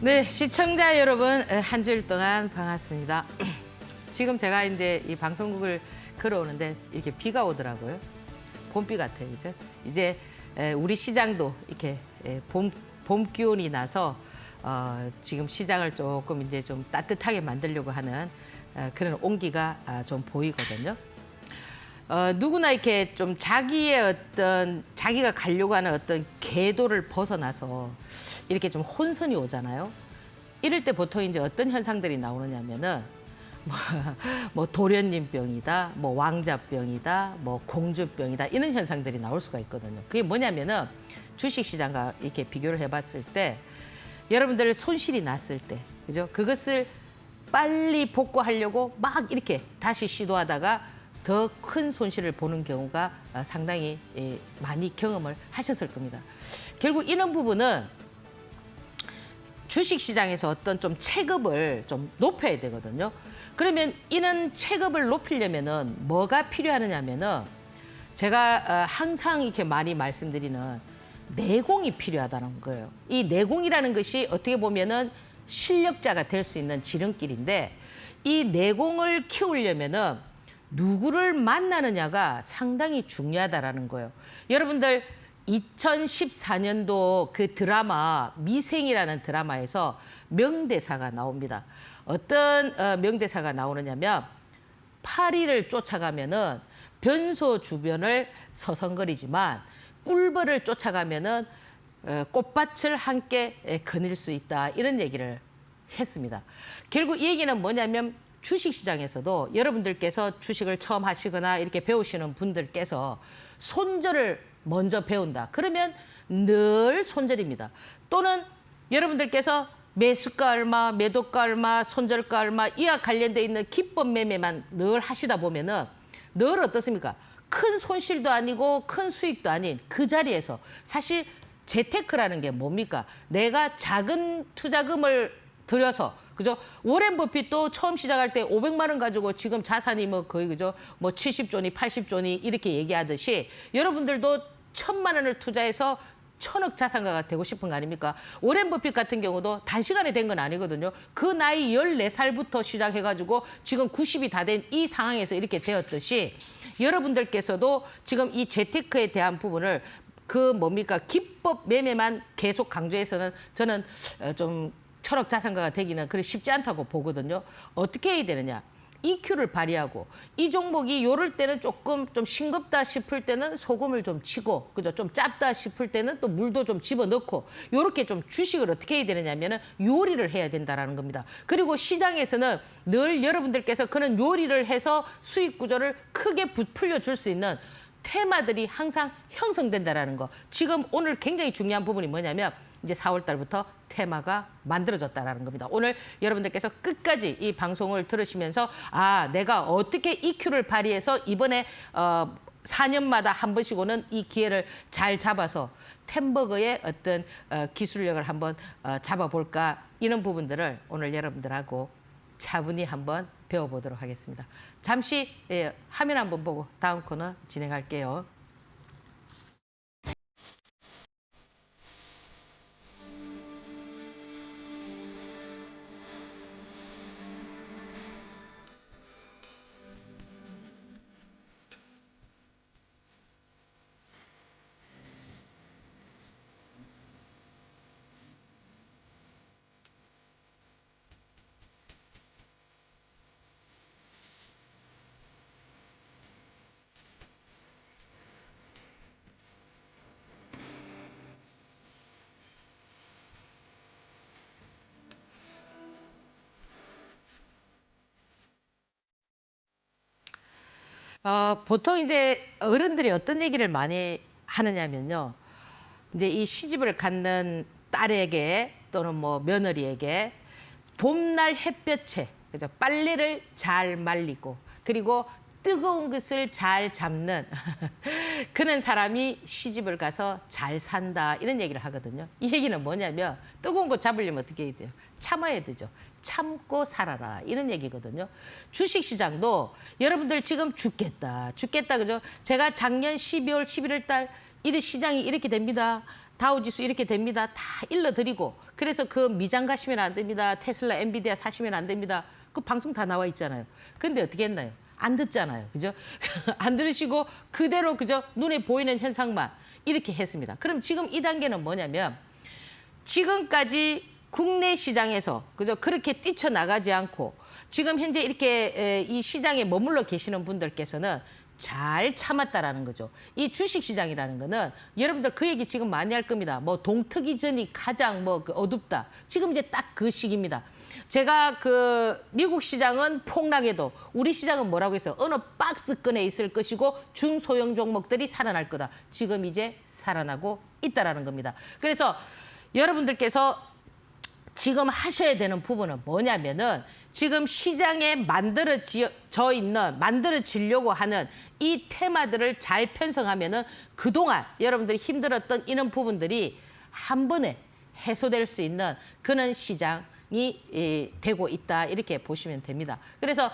네, 시청자 여러분, 한 주일 동안 반갑습니다. 지금 제가 이제 이 방송국을 걸어오는데 이렇게 비가 오더라고요. 봄비 같아요, 그죠? 이제 우리 시장도 이렇게 봄 기운이 나서 지금 시장을 조금 이제 좀 따뜻하게 만들려고 하는 그런 온기가 좀 보이거든요. 누구나 이렇게 좀 자기의 자기가 가려고 하는 어떤 궤도를 벗어나서 이렇게 좀 혼선이 오잖아요. 이럴 때 보통 이제 어떤 현상들이 나오느냐면은 뭐 도련님병이다, 뭐 왕자병이다, 뭐 공주병이다 이런 현상들이 나올 수가 있거든요. 그게 뭐냐면은 주식시장과 이렇게 비교를 해봤을 때 여러분들 손실이 났을 때, 그죠? 그것을 빨리 복구하려고 막 이렇게 다시 시도하다가 더 큰 손실을 보는 경우가 상당히 많이 경험을 하셨을 겁니다. 결국 이런 부분은 주식시장에서 어떤 좀 체급을 좀 높여야 되거든요. 그러면 이런 체급을 높이려면은 뭐가 필요하느냐면은 제가 항상 이렇게 많이 말씀드리는 내공이 필요하다는 거예요. 이 내공이라는 것이 어떻게 보면은 실력자가 될 수 있는 지름길인데 이 내공을 키우려면은 누구를 만나느냐가 상당히 중요하다라는 거예요. 여러분들 2014년도 그 드라마 미생이라는 드라마에서 명대사가 나옵니다. 어떤 명대사가 나오느냐면 파리를 쫓아가면은 변소 주변을 서성거리지만 꿀벌을 쫓아가면은 꽃밭을 함께 거닐 수 있다 이런 얘기를 했습니다. 결국 이 얘기는 뭐냐면 주식시장에서도 여러분들께서 주식을 처음 하시거나 이렇게 배우시는 분들께서 손절을 먼저 배운다. 그러면 늘 손절입니다. 또는 여러분들께서 매수가 얼마, 매도가 얼마, 손절가 얼마 이와 관련돼 있는 기법 매매만 늘 하시다 보면은 늘 어떻습니까? 큰 손실도 아니고 큰 수익도 아닌 그 자리에서 사실 재테크라는 게 뭡니까? 내가 작은 투자금을 들여서 그죠? 워렌 버핏도 처음 시작할 때 500만 원 가지고 지금 자산이 뭐 거의 그죠? 뭐 70조니 80조니 이렇게 얘기하듯이 여러분들도 1000만 원을 투자해서 1000억 자산가가 되고 싶은 거 아닙니까? 워렌 버핏 같은 경우도 단시간에 된 건 아니거든요. 그 나이 14살부터 시작해가지고 지금 90이 다 된 이 상황에서 이렇게 되었듯이 여러분들께서도 지금 이 재테크에 대한 부분을 그 뭡니까? 기법 매매만 계속 강조해서는 저는 좀 천억 자산가가 되기는 그리 쉽지 않다고 보거든요. 어떻게 해야 되느냐? EQ를 발휘하고 이 종목이 요럴 때는 조금 좀 싱겁다 싶을 때는 소금을 좀 치고 그죠? 좀 짭다 싶을 때는 또 물도 좀 집어넣고 요렇게 좀 주식을 어떻게 해야 되느냐면은 요리를 해야 된다라는 겁니다. 그리고 시장에서는 늘 여러분들께서 그런 요리를 해서 수익 구조를 크게 부풀려 줄 수 있는 테마들이 항상 형성된다라는 거. 지금 오늘 굉장히 중요한 부분이 뭐냐면 이제 4월 달부터 테마가 만들어졌다라는 겁니다. 오늘 여러분들께서 끝까지 이 방송을 들으시면서 아, 내가 어떻게 EQ를 발휘해서 이번에 4년마다 한 번씩 오는 이 기회를 잘 잡아서 템버거의 어떤 기술력을 한번 잡아볼까 이런 부분들을 오늘 여러분들하고 차분히 한번 배워보도록 하겠습니다. 잠시 화면 한번 보고 다음 코너 진행할게요. 보통 이제 어른들이 어떤 얘기를 많이 하느냐면요. 이제 이 시집을 갖는 딸에게 또는 뭐 며느리에게 봄날 햇볕에 그죠? 빨래를 잘 말리고 그리고 뜨거운 것을 잘 잡는 그런 사람이 시집을 가서 잘 산다 이런 얘기를 하거든요. 이 얘기는 뭐냐면 뜨거운 거 잡으려면 어떻게 해야 돼요? 참아야 되죠. 참고 살아라 이런 얘기거든요. 주식시장도 여러분들 지금 죽겠다 그죠? 제가 작년 12월 11월 달 시장이 이렇게 됩니다. 다우지수 이렇게 됩니다. 다 일러드리고 그래서 그 미장 가시면 안 됩니다. 테슬라, 엔비디아 사시면 안 됩니다. 그 방송 다 나와 있잖아요. 근데 어떻게 했나요? 안 듣잖아요. 그죠? 안 들으시고 그대로 그죠? 눈에 보이는 현상만 이렇게 했습니다. 그럼 지금 이 단계는 뭐냐면 지금까지 국내 시장에서 그죠? 그렇게 뛰쳐나가지 않고 지금 현재 이렇게 이 시장에 머물러 계시는 분들께서는 잘 참았다라는 거죠. 이 주식 시장이라는 거는 여러분들 그 얘기 지금 많이 할 겁니다. 뭐 동트기 전이 가장 뭐 어둡다. 지금 이제 딱 그 시기입니다. 제가 그 미국 시장은 폭락해도 우리 시장은 뭐라고 했어요? 어느 박스권에 있을 것이고 중소형 종목들이 살아날 거다. 지금 이제 살아나고 있다라는 겁니다. 그래서 여러분들께서 지금 하셔야 되는 부분은 뭐냐면은 지금 시장에 만들어지려고 하는 이 테마들을 잘 편성하면은 그동안 여러분들이 힘들었던 이런 부분들이 한 번에 해소될 수 있는 그런 시장이 되고 있다 이렇게 보시면 됩니다. 그래서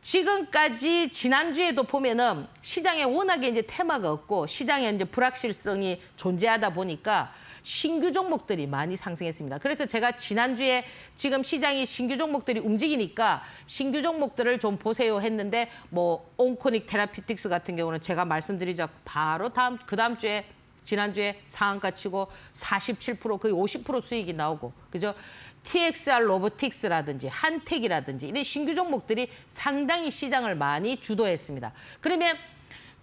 지금까지 지난주에도 보면은 시장에 워낙에 이제 테마가 없고 시장에 이제 불확실성이 존재하다 보니까 신규 종목들이 많이 상승했습니다. 그래서 제가 지난주에 지금 시장이 신규 종목들이 움직이니까 신규 종목들을 좀 보세요 했는데 뭐 온코닉 테라피틱스 같은 경우는 제가 말씀드리자 바로 그 다음 주에 지난주에 상한가 치고 47% 거의 50% 수익이 나오고 그죠? TXR 로보틱스라든지 한택이라든지 이런 신규 종목들이 상당히 시장을 많이 주도했습니다. 그러면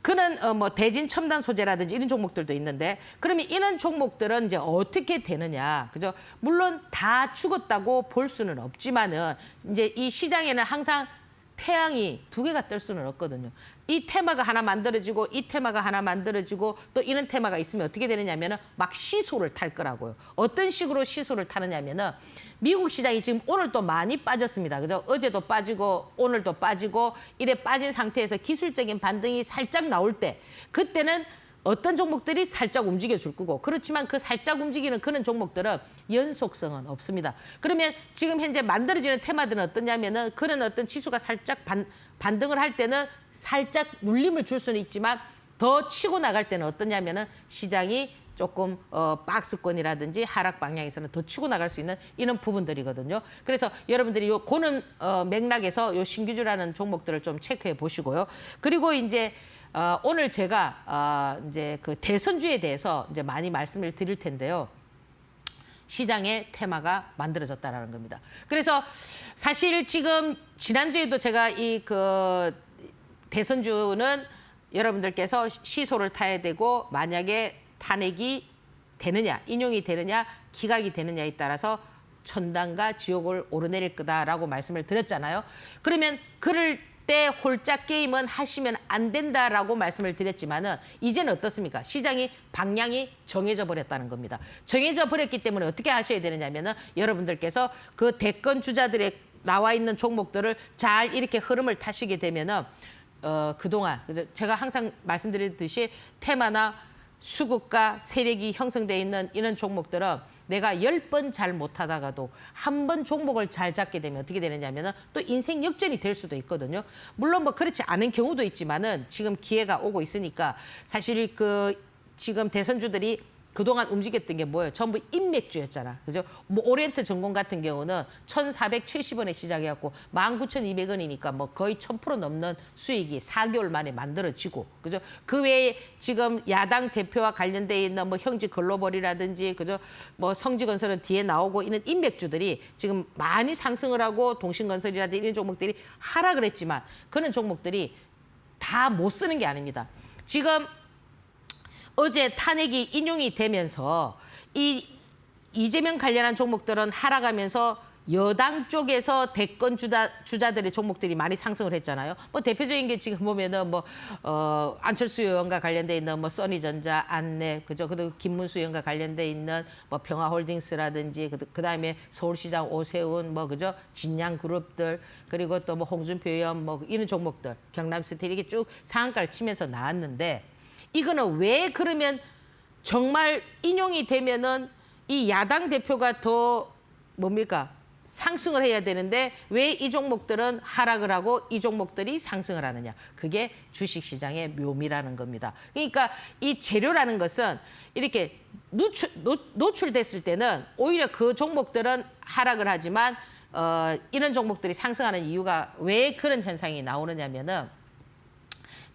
그는 뭐 대진 첨단 소재라든지 이런 종목들도 있는데 그러면 이런 종목들은 이제 어떻게 되느냐, 그죠? 물론 다 죽었다고 볼 수는 없지만은 이제 이 시장에는 항상 태양이 두 개가 뜰 수는 없거든요. 이 테마가 하나 만들어지고 이 테마가 하나 만들어지고 또 이런 테마가 있으면 어떻게 되느냐면은 막 시소를 탈 거라고요. 어떤 식으로 시소를 타느냐면은 미국 시장이 지금 오늘 또 많이 빠졌습니다. 그죠? 어제도 빠지고 오늘도 빠지고 이래 빠진 상태에서 기술적인 반등이 살짝 나올 때 그때는 어떤 종목들이 살짝 움직여 줄 거고 그렇지만 그 살짝 움직이는 그런 종목들은 연속성은 없습니다. 그러면 지금 현재 만들어지는 테마들은 어떠냐면은 그런 어떤 지수가 살짝 반등을 할 때는 살짝 눌림을 줄 수는 있지만 더 치고 나갈 때는 어떠냐면은 시장이 조금 박스권이라든지 하락 방향에서는 더 치고 나갈 수 있는 이런 부분들이거든요. 그래서 여러분들이 요 고는 맥락에서 요 신규주라는 종목들을 좀 체크해 보시고요. 그리고 이제 오늘 제가 이제 그 대선주에 대해서 이제 많이 말씀을 드릴 텐데요. 시장의 테마가 만들어졌다라는 겁니다. 그래서 사실 지금 지난주에도 제가 이 그 대선주는 여러분들께서 시소를 타야 되고 만약에 탄핵이 되느냐, 인용이 되느냐, 기각이 되느냐에 따라서 천당과 지옥을 오르내릴 거다라고 말씀을 드렸잖아요. 그러면 그럴 때 홀짝 게임은 하시면 안 된다라고 말씀을 드렸지만은 이제는 어떻습니까? 시장이 방향이 정해져 버렸다는 겁니다. 정해져 버렸기 때문에 어떻게 하셔야 되느냐면은 여러분들께서 그 대권 주자들의 나와 있는 종목들을 잘 이렇게 흐름을 타시게 되면은 그동안 제가 항상 말씀드렸듯이 테마나 수급과 세력이 형성되어 있는 이런 종목들은 내가 10번 잘 못하다가도 한 번 종목을 잘 잡게 되면 어떻게 되느냐면 또 인생 역전이 될 수도 있거든요. 물론 뭐 그렇지 않은 경우도 있지만은 지금 기회가 오고 있으니까 사실 그 지금 대선주들이 그동안 움직였던 게 뭐예요? 전부 인맥주였잖아. 그죠? 뭐 오리엔트 전공 같은 경우는 1,470원에 시작해갖고 19,200원이니까 뭐 거의 1,000% 넘는 수익이 4개월 만에 만들어지고, 그죠? 그 외에 지금 야당 대표와 관련돼 있는 뭐 형지 글로벌이라든지, 그죠? 뭐 성지건설은 뒤에 나오고 있는 인맥주들이 지금 많이 상승을 하고 동신건설이라든지 이런 종목들이 하락을 했지만 그런 종목들이 다 못 쓰는 게 아닙니다. 지금 어제 탄핵이 인용이 되면서 이 이재명 관련한 종목들은 하락하면서 여당 쪽에서 대권 주자들의 종목들이 많이 상승을 했잖아요. 뭐 대표적인 게 지금 보면은 뭐 안철수 의원과 관련돼 있는 뭐 써니전자, 안내, 그죠? 그리고 김문수 의원과 관련돼 있는 뭐 평화홀딩스라든지 그다음에 서울시장 오세훈, 뭐 그죠? 진양그룹들, 그리고 또 뭐 홍준표 의원 뭐 이런 종목들, 경남스틸 이게 쭉 상한가를 치면서 나왔는데. 이거는 왜 그러면 정말 인용이 되면은 이 야당 대표가 더 뭡니까? 상승을 해야 되는데 왜 이 종목들은 하락을 하고 이 종목들이 상승을 하느냐. 그게 주식시장의 묘미라는 겁니다. 그러니까 이 재료라는 것은 이렇게 노출됐을 때는 오히려 그 종목들은 하락을 하지만 이런 종목들이 상승하는 이유가 왜 그런 현상이 나오느냐면은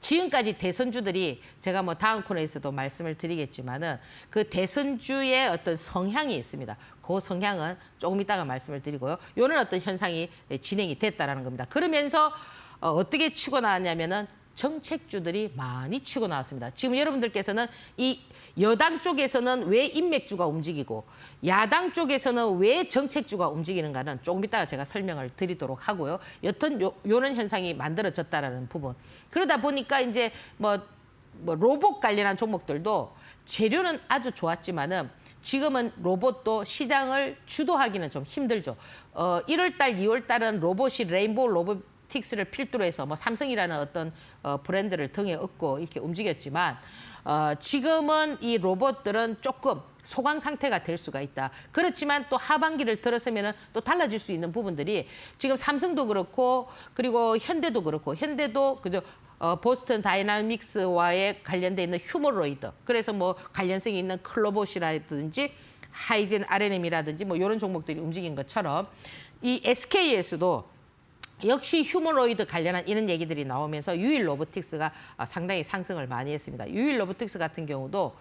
지금까지 대선주들이 제가 뭐 다음 코너에서도 말씀을 드리겠지만은 그 대선주의 어떤 성향이 있습니다. 그 성향은 조금 이따가 말씀을 드리고요. 이런 어떤 현상이 진행이 됐다라는 겁니다. 그러면서 어떻게 치고 나왔냐면은 정책주들이 많이 치고 나왔습니다. 지금 여러분들께서는 이 여당 쪽에서는 왜 인맥주가 움직이고 야당 쪽에서는 왜 정책주가 움직이는가는 조금 이따가 제가 설명을 드리도록 하고요. 여튼 요런 현상이 만들어졌다라는 부분. 그러다 보니까 이제 뭐 로봇 관련한 종목들도 재료는 아주 좋았지만은 지금은 로봇도 시장을 주도하기는 좀 힘들죠. 1월 달, 2월 달은 로봇이 레인보우 로보틱스를 필두로 해서 뭐 삼성이라는 어떤 브랜드를 등에 업고 이렇게 움직였지만 지금은 이 로봇들은 조금 소강 상태가 될 수가 있다. 그렇지만 또 하반기를 들어서면은 또 달라질 수 있는 부분들이 지금 삼성도 그렇고 그리고 현대도 그렇고 현대도 그죠. 보스턴 다이나믹스와의 관련돼 있는 휴머로이드. 그래서 뭐 관련성이 있는 클로봇이라든지 하이젠 RNM이라든지 뭐 이런 종목들이 움직인 것처럼 이 SK에서도 역시 휴머노이드 관련한 이런 얘기들이 나오면서 유일 로보틱스가 상당히 상승을 많이 했습니다. 유일 로보틱스 같은 경우도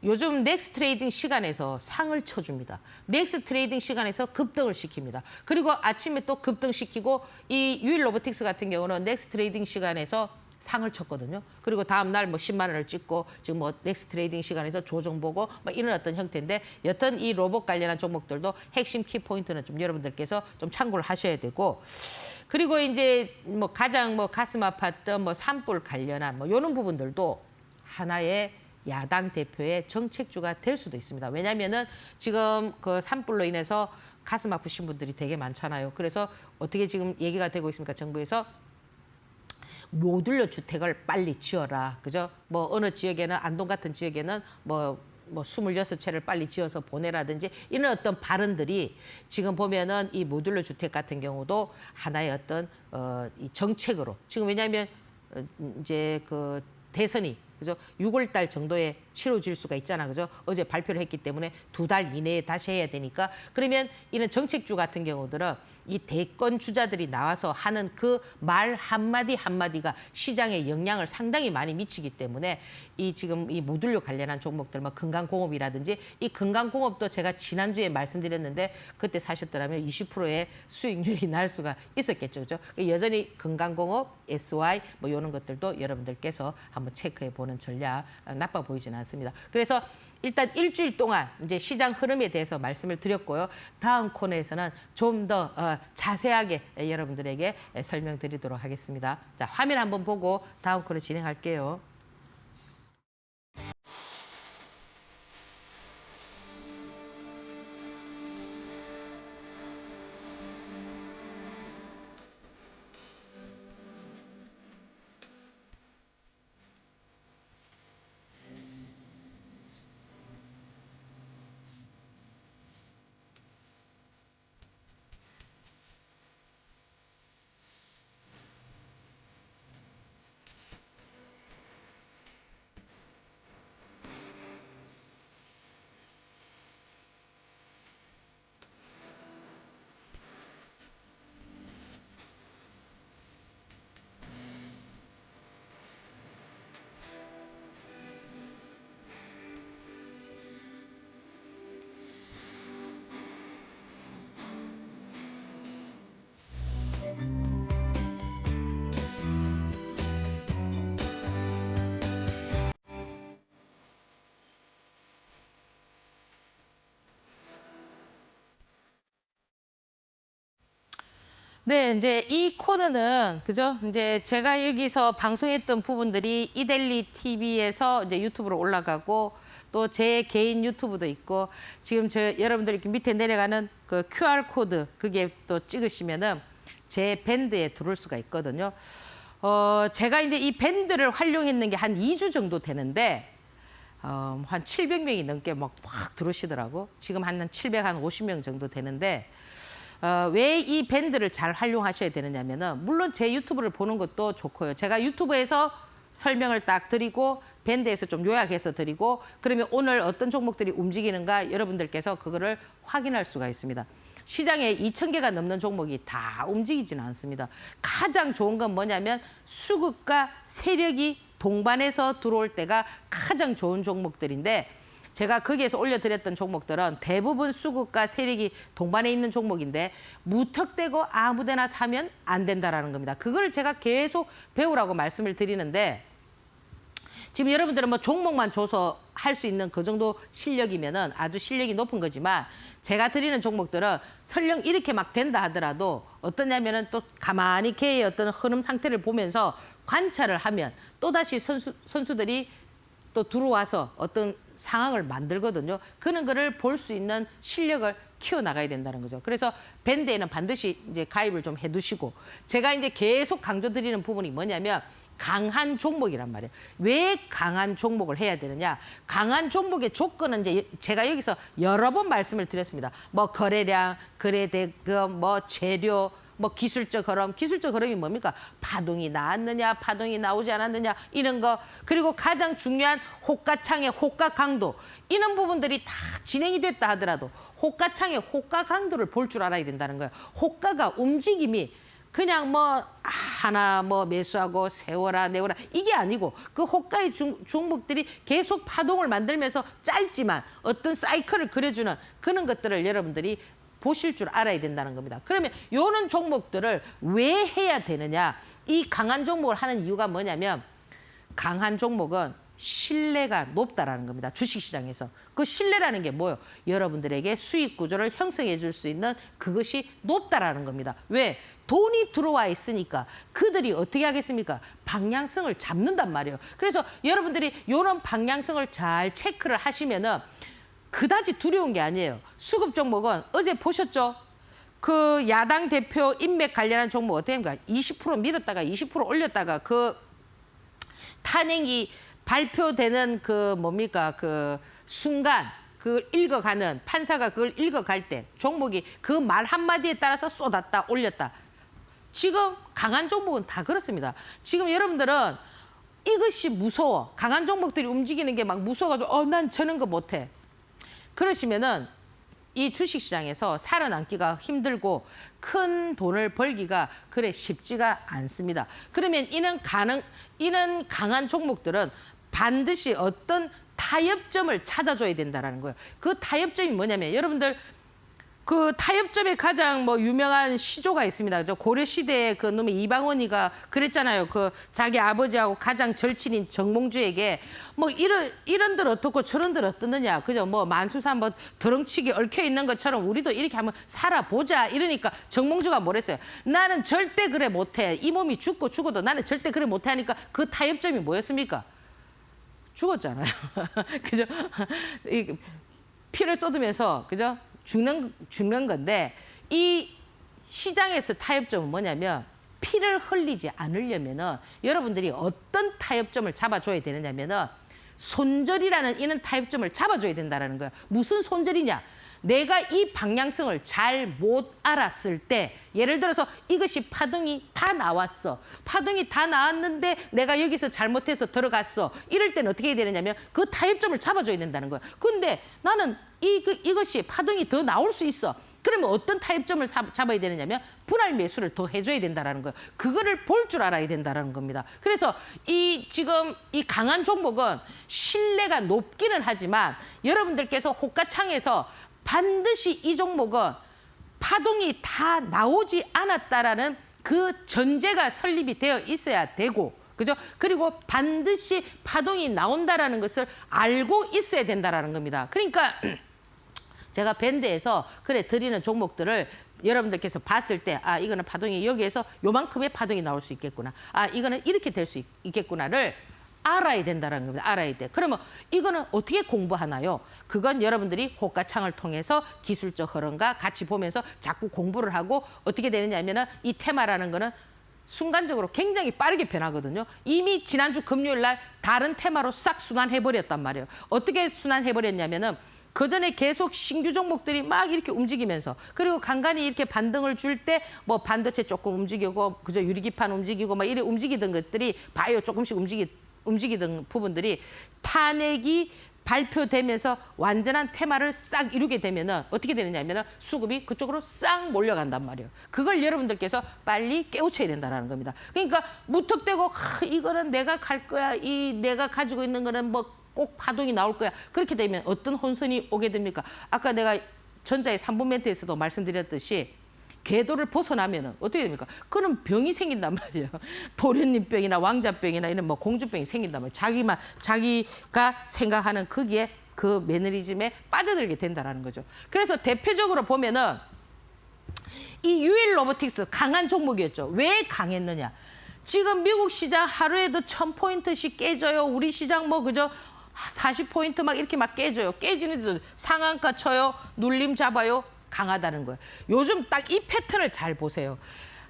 요즘 넥스 트레이딩 시간에서 상을 쳐줍니다. 넥스 트레이딩 시간에서 급등을 시킵니다. 그리고 아침에 또 급등시키고 이 유일 로보틱스 같은 경우는 넥스 트레이딩 시간에서 상을 쳤거든요. 그리고 다음 날 뭐 10만 원을 찍고 지금 뭐 넥스 트레이딩 시간에서 조정 보고 뭐 이런 어떤 형태인데 여튼 이 로봇 관련한 종목들도 핵심 키 포인트는 좀 여러분들께서 좀 참고를 하셔야 되고 그리고 이제 뭐 가장 뭐 가슴 아팠던 뭐 산불 관련한 뭐 이런 부분들도 하나의 야당 대표의 정책주가 될 수도 있습니다. 왜냐하면은 지금 그 산불로 인해서 가슴 아프신 분들이 되게 많잖아요. 그래서 어떻게 지금 얘기가 되고 있습니까? 정부에서 모듈러 주택을 빨리 지어라. 그죠? 뭐 어느 지역에는 안동 같은 지역에는 뭐 26채를 빨리 지어서 보내라든지 이런 어떤 발언들이 지금 보면은 이 모듈러 주택 같은 경우도 하나의 어떤 이 정책으로 지금 왜냐하면 이제 그 대선이 그죠? 6월 달 정도에 치러질 수가 있잖아. 그죠? 어제 발표를 했기 때문에 2달 이내에 다시 해야 되니까 그러면 이런 정책주 같은 경우들은 이 대권 주자들이 나와서 하는 그 말 한마디 한마디가 시장에 영향을 상당히 많이 미치기 때문에 이 지금 이 모듈러 관련한 종목들 뭐 금강공업이라든지 이 금강공업도 제가 지난주에 말씀드렸는데 그때 사셨더라면 20%의 수익률이 날 수가 있었겠죠. 그죠? 여전히 금강공업, SY 뭐 이런 것들도 여러분들께서 한번 체크해 보는 전략 나빠 보이지는 않습니다. 그래서 일단 일주일 동안 이제 시장 흐름에 대해서 말씀을 드렸고요. 다음 코너에서는 좀 더 자세하게 여러분들에게 설명드리도록 하겠습니다. 자, 화면 한번 보고 다음 코너 진행할게요. 네, 이제 이 코너는 그죠? 이제 제가 여기서 방송했던 부분들이 이델리 TV에서 이제 유튜브로 올라가고 또 제 개인 유튜브도 있고 지금 여러분들 이렇게 밑에 내려가는 그 QR 코드 그게 또 찍으시면은 제 밴드에 들어올 수가 있거든요. 제가 이제 이 밴드를 활용했는 게 한 2주 정도 되는데 한 700명이 넘게 막 확 들어오시더라고. 지금 한 750명 정도 되는데 왜 이 밴드를 잘 활용하셔야 되느냐면은 물론 제 유튜브를 보는 것도 좋고요. 제가 유튜브에서 설명을 딱 드리고 밴드에서 좀 요약해서 드리고 그러면 오늘 어떤 종목들이 움직이는가 여러분들께서 그거를 확인할 수가 있습니다. 시장에 2,000개가 넘는 종목이 다 움직이지는 않습니다. 가장 좋은 건 뭐냐면 수급과 세력이 동반해서 들어올 때가 가장 좋은 종목들인데 제가 거기에서 올려드렸던 종목들은 대부분 수급과 세력이 동반해 있는 종목인데 무턱대고 아무데나 사면 안 된다라는 겁니다. 그걸 제가 계속 배우라고 말씀을 드리는데 지금 여러분들은 뭐 종목만 줘서 할 수 있는 그 정도 실력이면은 아주 실력이 높은 거지만 제가 드리는 종목들은 설령 이렇게 막 된다 하더라도 어떠냐면은 또 가만히 걔의 어떤 흐름 상태를 보면서 관찰을 하면 또다시 선수들이 또 들어와서 어떤 상황을 만들거든요. 그런 거를 볼 수 있는 실력을 키워나가야 된다는 거죠. 그래서 밴드에는 반드시 이제 가입을 좀 해두시고 제가 이제 계속 강조드리는 부분이 뭐냐면 강한 종목이란 말이에요. 왜 강한 종목을 해야 되느냐? 강한 종목의 조건은 이제 제가 여기서 여러 번 말씀을 드렸습니다. 뭐 거래량, 거래대금, 뭐 재료, 뭐 기술적 흐름, 기술적 흐름이 뭡니까? 파동이 나왔느냐, 파동이 나오지 않았느냐 이런 거 그리고 가장 중요한 호가창의 호가 강도 이런 부분들이 다 진행이 됐다 하더라도 호가창의 호가 강도를 볼 줄 알아야 된다는 거예요. 호가가 움직임이 그냥 뭐 하나 뭐 매수하고 세워라 내워라 이게 아니고 그 호가의 종목들이 계속 파동을 만들면서 짧지만 어떤 사이클을 그려주는 그런 것들을 여러분들이 보실 줄 알아야 된다는 겁니다. 그러면 이런 종목들을 왜 해야 되느냐? 이 강한 종목을 하는 이유가 뭐냐면 강한 종목은 신뢰가 높다라는 겁니다. 주식시장에서. 그 신뢰라는 게 뭐예요? 여러분들에게 수익 구조를 형성해 줄 수 있는 그것이 높다라는 겁니다. 왜? 돈이 들어와 있으니까 그들이 어떻게 하겠습니까? 방향성을 잡는단 말이에요. 그래서 여러분들이 이런 방향성을 잘 체크를 하시면은 그다지 두려운 게 아니에요. 수급 종목은 어제 보셨죠? 그 야당 대표 인맥 관련한 종목 어떻게 합니까? 20% 밀었다가 20% 올렸다가 그 탄핵이 발표되는 그 뭡니까? 그 순간 그걸 읽어가는 판사가 그걸 읽어갈 때 종목이 그 말 한마디에 따라서 쏟았다 올렸다. 지금 강한 종목은 다 그렇습니다. 지금 여러분들은 이것이 무서워. 강한 종목들이 움직이는 게 막 무서워가지고 난 저런 거 못해. 그러시면은 이 주식시장에서 살아남기가 힘들고 큰 돈을 벌기가 그래 쉽지가 않습니다. 그러면 이는 강한 종목들은 반드시 어떤 타협점을 찾아줘야 된다는 거예요. 그 타협점이 뭐냐면 여러분들 그 타협점에 가장 뭐 유명한 시조가 있습니다. 저 고려 시대에 그 놈의 이방원이가 그랬잖아요. 그 자기 아버지하고 가장 절친인 정몽주에게 뭐 이런들 어떻고 저런들 어떻느냐. 그죠? 뭐 만수산 뭐 드렁치기 얽혀 있는 것처럼 우리도 이렇게 한번 살아보자. 이러니까 정몽주가 뭐랬어요? 나는 절대 그래 못해. 이 몸이 죽고 죽어도 나는 절대 그래 못해 하니까 그 타협점이 뭐였습니까? 죽었잖아요. 그죠? 피를 쏟으면서 그죠? 죽는 건데 이 시장에서 타협점은 뭐냐면 피를 흘리지 않으려면은 여러분들이 어떤 타협점을 잡아줘야 되느냐면은 손절이라는 이런 타협점을 잡아줘야 된다는 거예요. 무슨 손절이냐? 내가 이 방향성을 잘 못 알았을 때 예를 들어서 이것이 파동이 다 나왔어. 파동이 다 나왔는데 내가 여기서 잘못해서 들어갔어. 이럴 때는 어떻게 해야 되느냐면 그 타협점을 잡아줘야 된다는 거예요. 근데 나는 이것이 파동이 더 나올 수 있어. 그러면 어떤 타협점을 잡아야 되느냐면 분할 매수를 더 해줘야 된다는 거예요. 그거를 볼 줄 알아야 된다는 겁니다. 그래서 지금 이 강한 종목은 신뢰가 높기는 하지만 여러분들께서 호가창에서 반드시 이 종목은 파동이 다 나오지 않았다라는 그 전제가 설립이 되어 있어야 되고 그죠? 그리고 반드시 파동이 나온다라는 것을 알고 있어야 된다라는 겁니다. 그러니까 제가 밴드에서 드리는 종목들을 여러분들께서 봤을 때 이거는 파동이 여기에서 요만큼의 파동이 나올 수 있겠구나. 이거는 이렇게 될 수 있겠구나를 알아야 된다는 겁니다. 알아야 돼. 그러면 이거는 어떻게 공부하나요? 그건 여러분들이 호가창을 통해서 기술적 흐름과 같이 보면서 자꾸 공부를 하고 어떻게 되느냐면은 이 테마라는 거는 순간적으로 굉장히 빠르게 변하거든요. 이미 지난주 금요일 날 다른 테마로 싹 순환해버렸단 말이에요. 어떻게 순환해버렸냐면은 그전에 계속 신규 종목들이 막 이렇게 움직이면서 그리고 간간히 이렇게 반등을 줄 때 뭐 반도체 조금 움직이고 그저 유리기판 움직이고 막 이래 움직이던 것들이 바이오 조금씩 움직이던 부분들이 탄핵이 발표되면서 완전한 테마를 싹 이루게 되면은 어떻게 되느냐 하면은 수급이 그쪽으로 싹 몰려간단 말이에요. 그걸 여러분들께서 빨리 깨우쳐야 된다는 겁니다. 그러니까 무턱대고 이거는 내가 갈 거야. 내가 가지고 있는 거는 뭐 꼭 파동이 나올 거야. 그렇게 되면 어떤 혼선이 오게 됩니까? 아까 내가 전자의 3분 멘트에서도 말씀드렸듯이 궤도를 벗어나면은 어떻게 됩니까? 그런 병이 생긴단 말이에요. 도련님병이나 왕자병이나 이런 뭐 공주병이 생긴단 말이에요. 자기가 생각하는 거기에 그 매너리즘에 빠져들게 된다라는 거죠. 그래서 대표적으로 보면은 이 유일 로보틱스 강한 종목이었죠. 왜 강했느냐? 지금 미국 시장 하루에도 1000포인트씩 깨져요. 우리 시장 뭐 그저 40포인트 막 이렇게 막 깨져요. 깨지는데도 상한가 쳐요. 눌림 잡아요. 강하다는 거예요. 요즘 딱 이 패턴을 잘 보세요.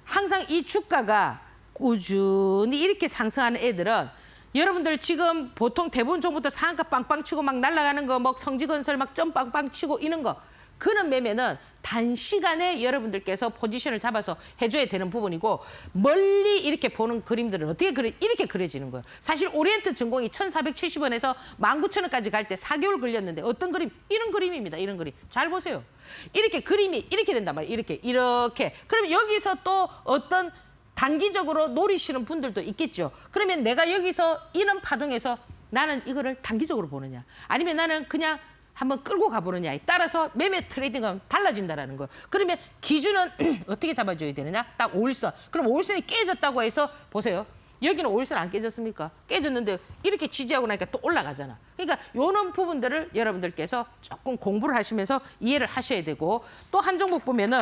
항상 이 주가가 꾸준히 이렇게 상승하는 애들은 여러분들 지금 보통 대부분 종부터 상한가 빵빵 치고 막 날아가는 거, 뭐 성지건설 막 점 빵빵 치고 이런 거. 그런 매매는 단시간에 여러분들께서 포지션을 잡아서 해줘야 되는 부분이고 멀리 이렇게 보는 그림들은 어떻게 이렇게 그려지는 거예요. 사실 오리엔트 증공이 1,470원에서 19,000원까지 갈 때 4개월 걸렸는데 어떤 그림? 이런 그림입니다. 이런 그림. 잘 보세요. 이렇게 그림이 이렇게 된단 말이에요. 이렇게. 그럼 여기서 또 어떤 단기적으로 노리시는 분들도 있겠죠. 그러면 내가 여기서 이런 파동에서 나는 이거를 단기적으로 보느냐 아니면 나는 그냥 한번 끌고 가보느냐에 따라서 매매 트레이딩은 달라진다는 거예요. 그러면 기준은 어떻게 잡아줘야 되느냐? 딱 5일선. 그럼 5일선이 깨졌다고 해서 보세요. 여기는 5일선 안 깨졌습니까? 깨졌는데 이렇게 지지하고 나니까 또 올라가잖아. 그러니까 이런 부분들을 여러분들께서 조금 공부를 하시면서 이해를 하셔야 되고 또 한 종목 보면은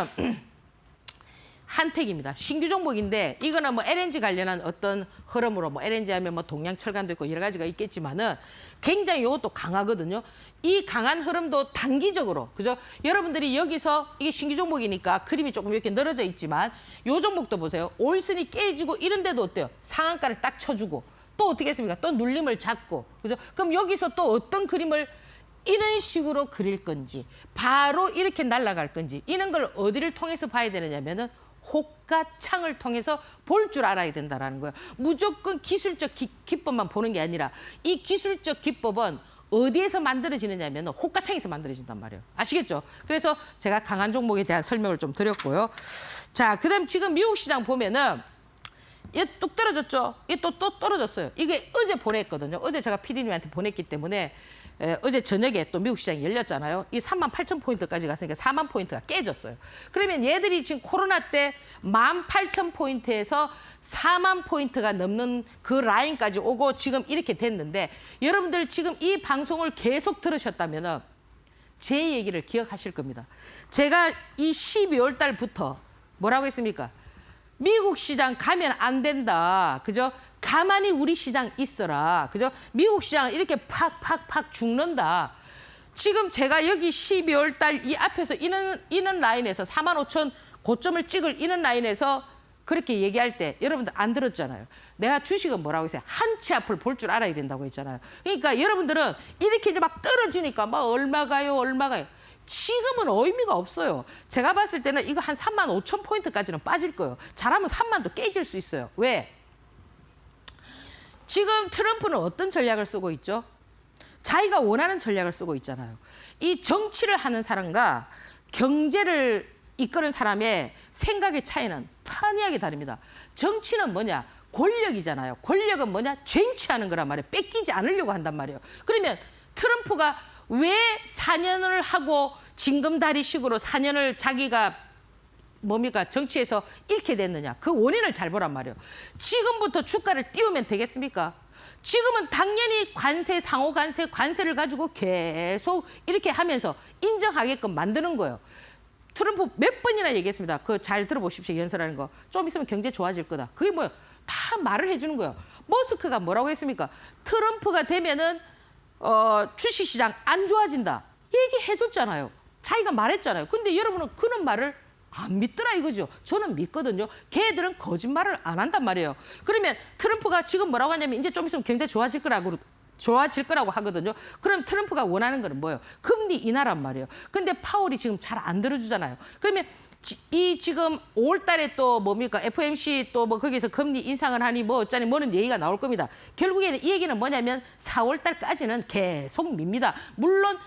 한택입니다. 신규 종목인데 이거는 뭐 LNG 관련한 어떤 흐름으로 뭐 LNG 하면 뭐 동양철강도 있고 여러 가지가 있겠지만은 굉장히 이것도 강하거든요. 이 강한 흐름도 단기적으로 그죠? 여러분들이 여기서 이게 신규 종목이니까 그림이 조금 이렇게 늘어져 있지만 요 종목도 보세요. 5일선이 깨지고 이런데도 어때요? 상한가를 딱 쳐주고 또 어떻게 했습니까? 또 눌림을 잡고 그죠? 그럼 여기서 또 어떤 그림을 이런 식으로 그릴 건지 바로 이렇게 날아갈 건지 이런 걸 어디를 통해서 봐야 되느냐면은 호가창을 통해서 볼 줄 알아야 된다는 거예요. 무조건 기술적 기법만 보는 게 아니라 이 기술적 기법은 어디에서 만들어지느냐면 호가창에서 만들어진단 말이에요. 아시겠죠? 그래서 제가 강한 종목에 대한 설명을 좀 드렸고요. 자, 그다음 지금 미국 시장 보면은 얘 뚝 떨어졌죠? 얘 또 떨어졌어요. 이게 어제 보냈거든요. 어제 제가 PD님한테 보냈기 때문에 어제 저녁에 또 미국 시장이 열렸잖아요. 이 38,000포인트까지 갔으니까 4만 포인트가 깨졌어요. 그러면 얘들이 지금 코로나 때 18,000포인트에서 4만 포인트가 넘는 그 라인까지 오고 지금 이렇게 됐는데 여러분들 지금 이 방송을 계속 들으셨다면 제 얘기를 기억하실 겁니다. 제가 이 12월 달부터 뭐라고 했습니까? 미국 시장 가면 안 된다. 그죠? 가만히 우리 시장 있어라. 그죠? 미국 시장은 이렇게 팍팍팍 죽는다. 지금 제가 여기 12월 달 이 앞에서 이는 라인에서 45,000 고점을 찍을 이는 라인에서 그렇게 얘기할 때 여러분들 안 들었잖아요. 내가 주식은 뭐라고 했어요? 한치 앞을 볼 줄 알아야 된다고 했잖아요. 그러니까 여러분들은 이렇게 이제 막 떨어지니까 막 얼마 가요? 지금은 의미가 없어요. 제가 봤을 때는 이거 한 35,000포인트까지는 빠질 거예요. 잘하면 3만도 깨질 수 있어요. 왜? 지금 트럼프는 어떤 전략을 쓰고 있죠? 자기가 원하는 전략을 쓰고 있잖아요. 이 정치를 하는 사람과 경제를 이끄는 사람의 생각의 차이는 판이하게 다릅니다. 정치는 뭐냐? 권력이잖아요. 권력은 뭐냐? 쟁취하는 거란 말이에요. 뺏기지 않으려고 한단 말이에요. 그러면 트럼프가 왜 4년을 하고 징검다리식으로 4년을 자기가 뭡니까? 정치에서 잃게 됐느냐. 그 원인을 잘 보란 말이에요. 지금부터 주가를 띄우면 되겠습니까? 지금은 당연히 관세, 상호 관세, 관세를 가지고 계속 이렇게 하면서 인정하게끔 만드는 거예요. 트럼프 몇 번이나 얘기했습니다. 그거 잘 들어보십시오. 연설하는 거. 좀 있으면 경제 좋아질 거다. 그게 뭐예요? 다 말을 해주는 거예요. 머스크가 뭐라고 했습니까? 트럼프가 되면은 주식시장 안 좋아진다. 얘기해줬잖아요. 자기가 말했잖아요. 근데 여러분은 그런 말을 안 믿더라 이거죠. 저는 믿거든요. 걔들은 거짓말을 안 한단 말이에요. 그러면 트럼프가 지금 뭐라고 하냐면 이제 좀 있으면 경제 좋아질 거라고 좋아질 거라고 하거든요. 그럼 트럼프가 원하는 거는 뭐예요? 금리 인하란 말이에요. 근데 파월이 지금 잘 안 들어주잖아요. 그러면 지금 5월 달에 또 뭡니까? FOMC 또 뭐 거기서 금리 인상을 하니 뭐 어쩌니 뭐는 얘기가 나올 겁니다. 결국에는 이 얘기는 뭐냐면 4월 달까지는 계속 밉니다. 물론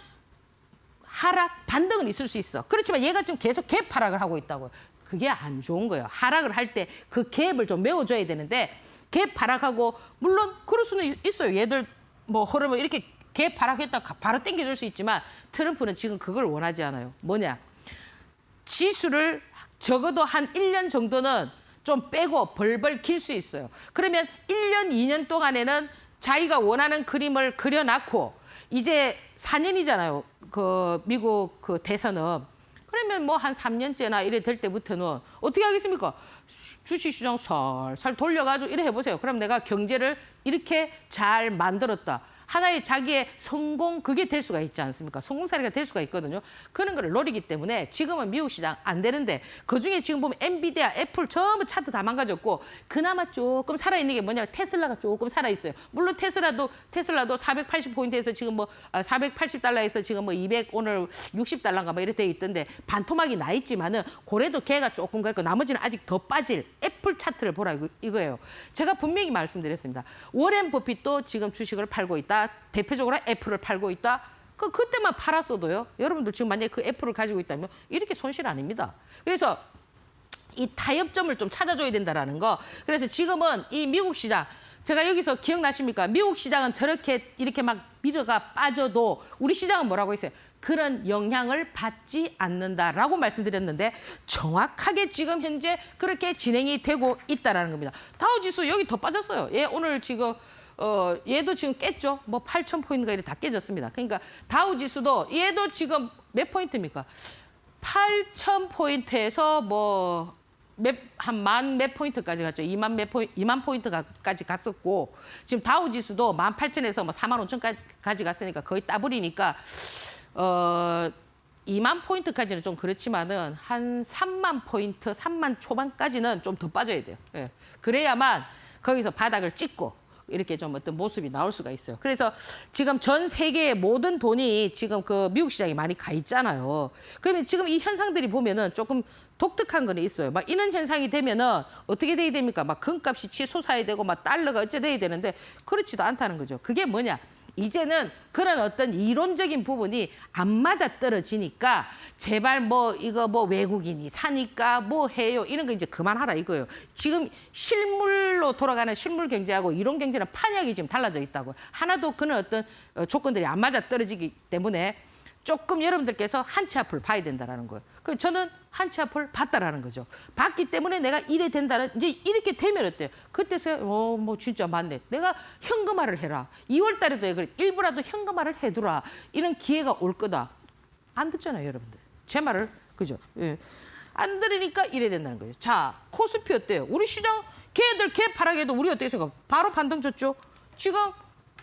하락, 반등은 있을 수 있어. 그렇지만 얘가 지금 계속 갭 하락을 하고 있다고요. 그게 안 좋은 거예요. 하락을 할 때 그 갭을 좀 메워줘야 되는데 갭 하락하고 물론 그럴 수는 있어요. 얘들 뭐 흐르면 이렇게 갭 하락했다 바로 당겨줄 수 있지만 트럼프는 지금 그걸 원하지 않아요. 뭐냐? 지수를 적어도 한 1년 정도는 좀 빼고 벌벌 길 수 있어요. 그러면 1년, 2년 동안에는 자기가 원하는 그림을 그려놨고 이제 4년이잖아요. 그 미국 그 대선은. 그러면 뭐 한 3년째나 이래 될 때부터는 어떻게 하겠습니까? 주식시장 살살 돌려가지고 이래 해보세요. 그럼 내가 경제를 이렇게 잘 만들었다. 하나의 자기의 성공 그게 될 수가 있지 않습니까? 성공 사례가 될 수가 있거든요. 그런 걸 노리기 때문에 지금은 미국 시장 안 되는데 그중에 지금 보면 엔비디아, 애플 전부 차트 다 망가졌고 그나마 조금 살아있는 게 뭐냐면 테슬라가 조금 살아있어요. 물론 테슬라도 480포인트에서 지금 뭐 480달러에서 지금 뭐 200 오늘 60달러인가 뭐 이렇게 돼 있던데 반토막이 나 있지만은 고래도 걔가 조금 가있고 나머지는 아직 더 빠질 애플 차트를 보라 이거예요. 제가 분명히 말씀드렸습니다. 워렌 버핏도 지금 주식을 팔고 있다. 대표적으로 애플을 팔고 있다. 그때만 팔았어도요. 여러분들 지금 만약에 그 애플을 가지고 있다면 이렇게 손실 아닙니다. 그래서 이 타협점을 좀 찾아줘야 된다라는 거. 그래서 지금은 이 미국 시장 제가 여기서 기억나십니까? 미국 시장은 저렇게 이렇게 막 미러가 빠져도 우리 시장은 뭐라고 했어요? 그런 영향을 받지 않는다라고 말씀드렸는데 정확하게 지금 현재 그렇게 진행이 되고 있다라는 겁니다. 다우지수 여기 더 빠졌어요. 예, 오늘 지금 얘도 지금 깼죠. 뭐 8,000포인트가 이렇게 다 깨졌습니다. 그러니까 다우 지수도 얘도 지금 몇 포인트입니까? 8,000포인트에서 뭐 한 만 몇 포인트까지 갔죠. 2만 포인트까지 갔었고 지금 다우 지수도 18,000에서 뭐 45,000까지 갔으니까 거의 따블이니까 2만 포인트까지는 좀 그렇지만은 한 3만 포인트, 3만 초반까지는 좀 더 빠져야 돼요. 예. 그래야만 거기서 바닥을 찍고 이렇게 좀 어떤 모습이 나올 수가 있어요. 그래서 지금 전 세계의 모든 돈이 지금 그 미국 시장에 많이 가 있잖아요. 그러면 지금 이 현상들이 보면은 조금 독특한 거는 있어요. 막 이런 현상이 되면은 어떻게 돼야 됩니까? 막 금값이 치솟아야 되고 막 달러가 어째 돼야 되는데 그렇지도 않다는 거죠. 그게 뭐냐? 이제는 그런 어떤 이론적인 부분이 안 맞아 떨어지니까 제발 뭐 이거 뭐 외국인이 사니까 뭐 해요 이런 거 이제 그만하라 이거예요. 지금 실물로 돌아가는 실물 경제하고 이론 경제는 판약이 지금 달라져 있다고. 하나도 그런 어떤 조건들이 안 맞아 떨어지기 때문에 조금 여러분들께서 한 치 앞을 봐야 된다라는 거예요. 그 저는 한 치 앞을 봤다라는 거죠. 봤기 때문에 내가 이래 된다는 이제 이렇게 되면 어때요? 그때서야 뭐 진짜 맞네. 내가 현금화를 해라. 2월 달에도 그래. 일부라도 현금화를 해두라. 이런 기회가 올 거다. 안 듣잖아요, 여러분들. 제 말을 그죠? 예. 안 들으니까 이래 된다는 거죠. 자, 코스피 어때요? 우리 시장 걔들 걔 파락해도 우리 어떻게 생각? 바로 반등 줬죠. 지금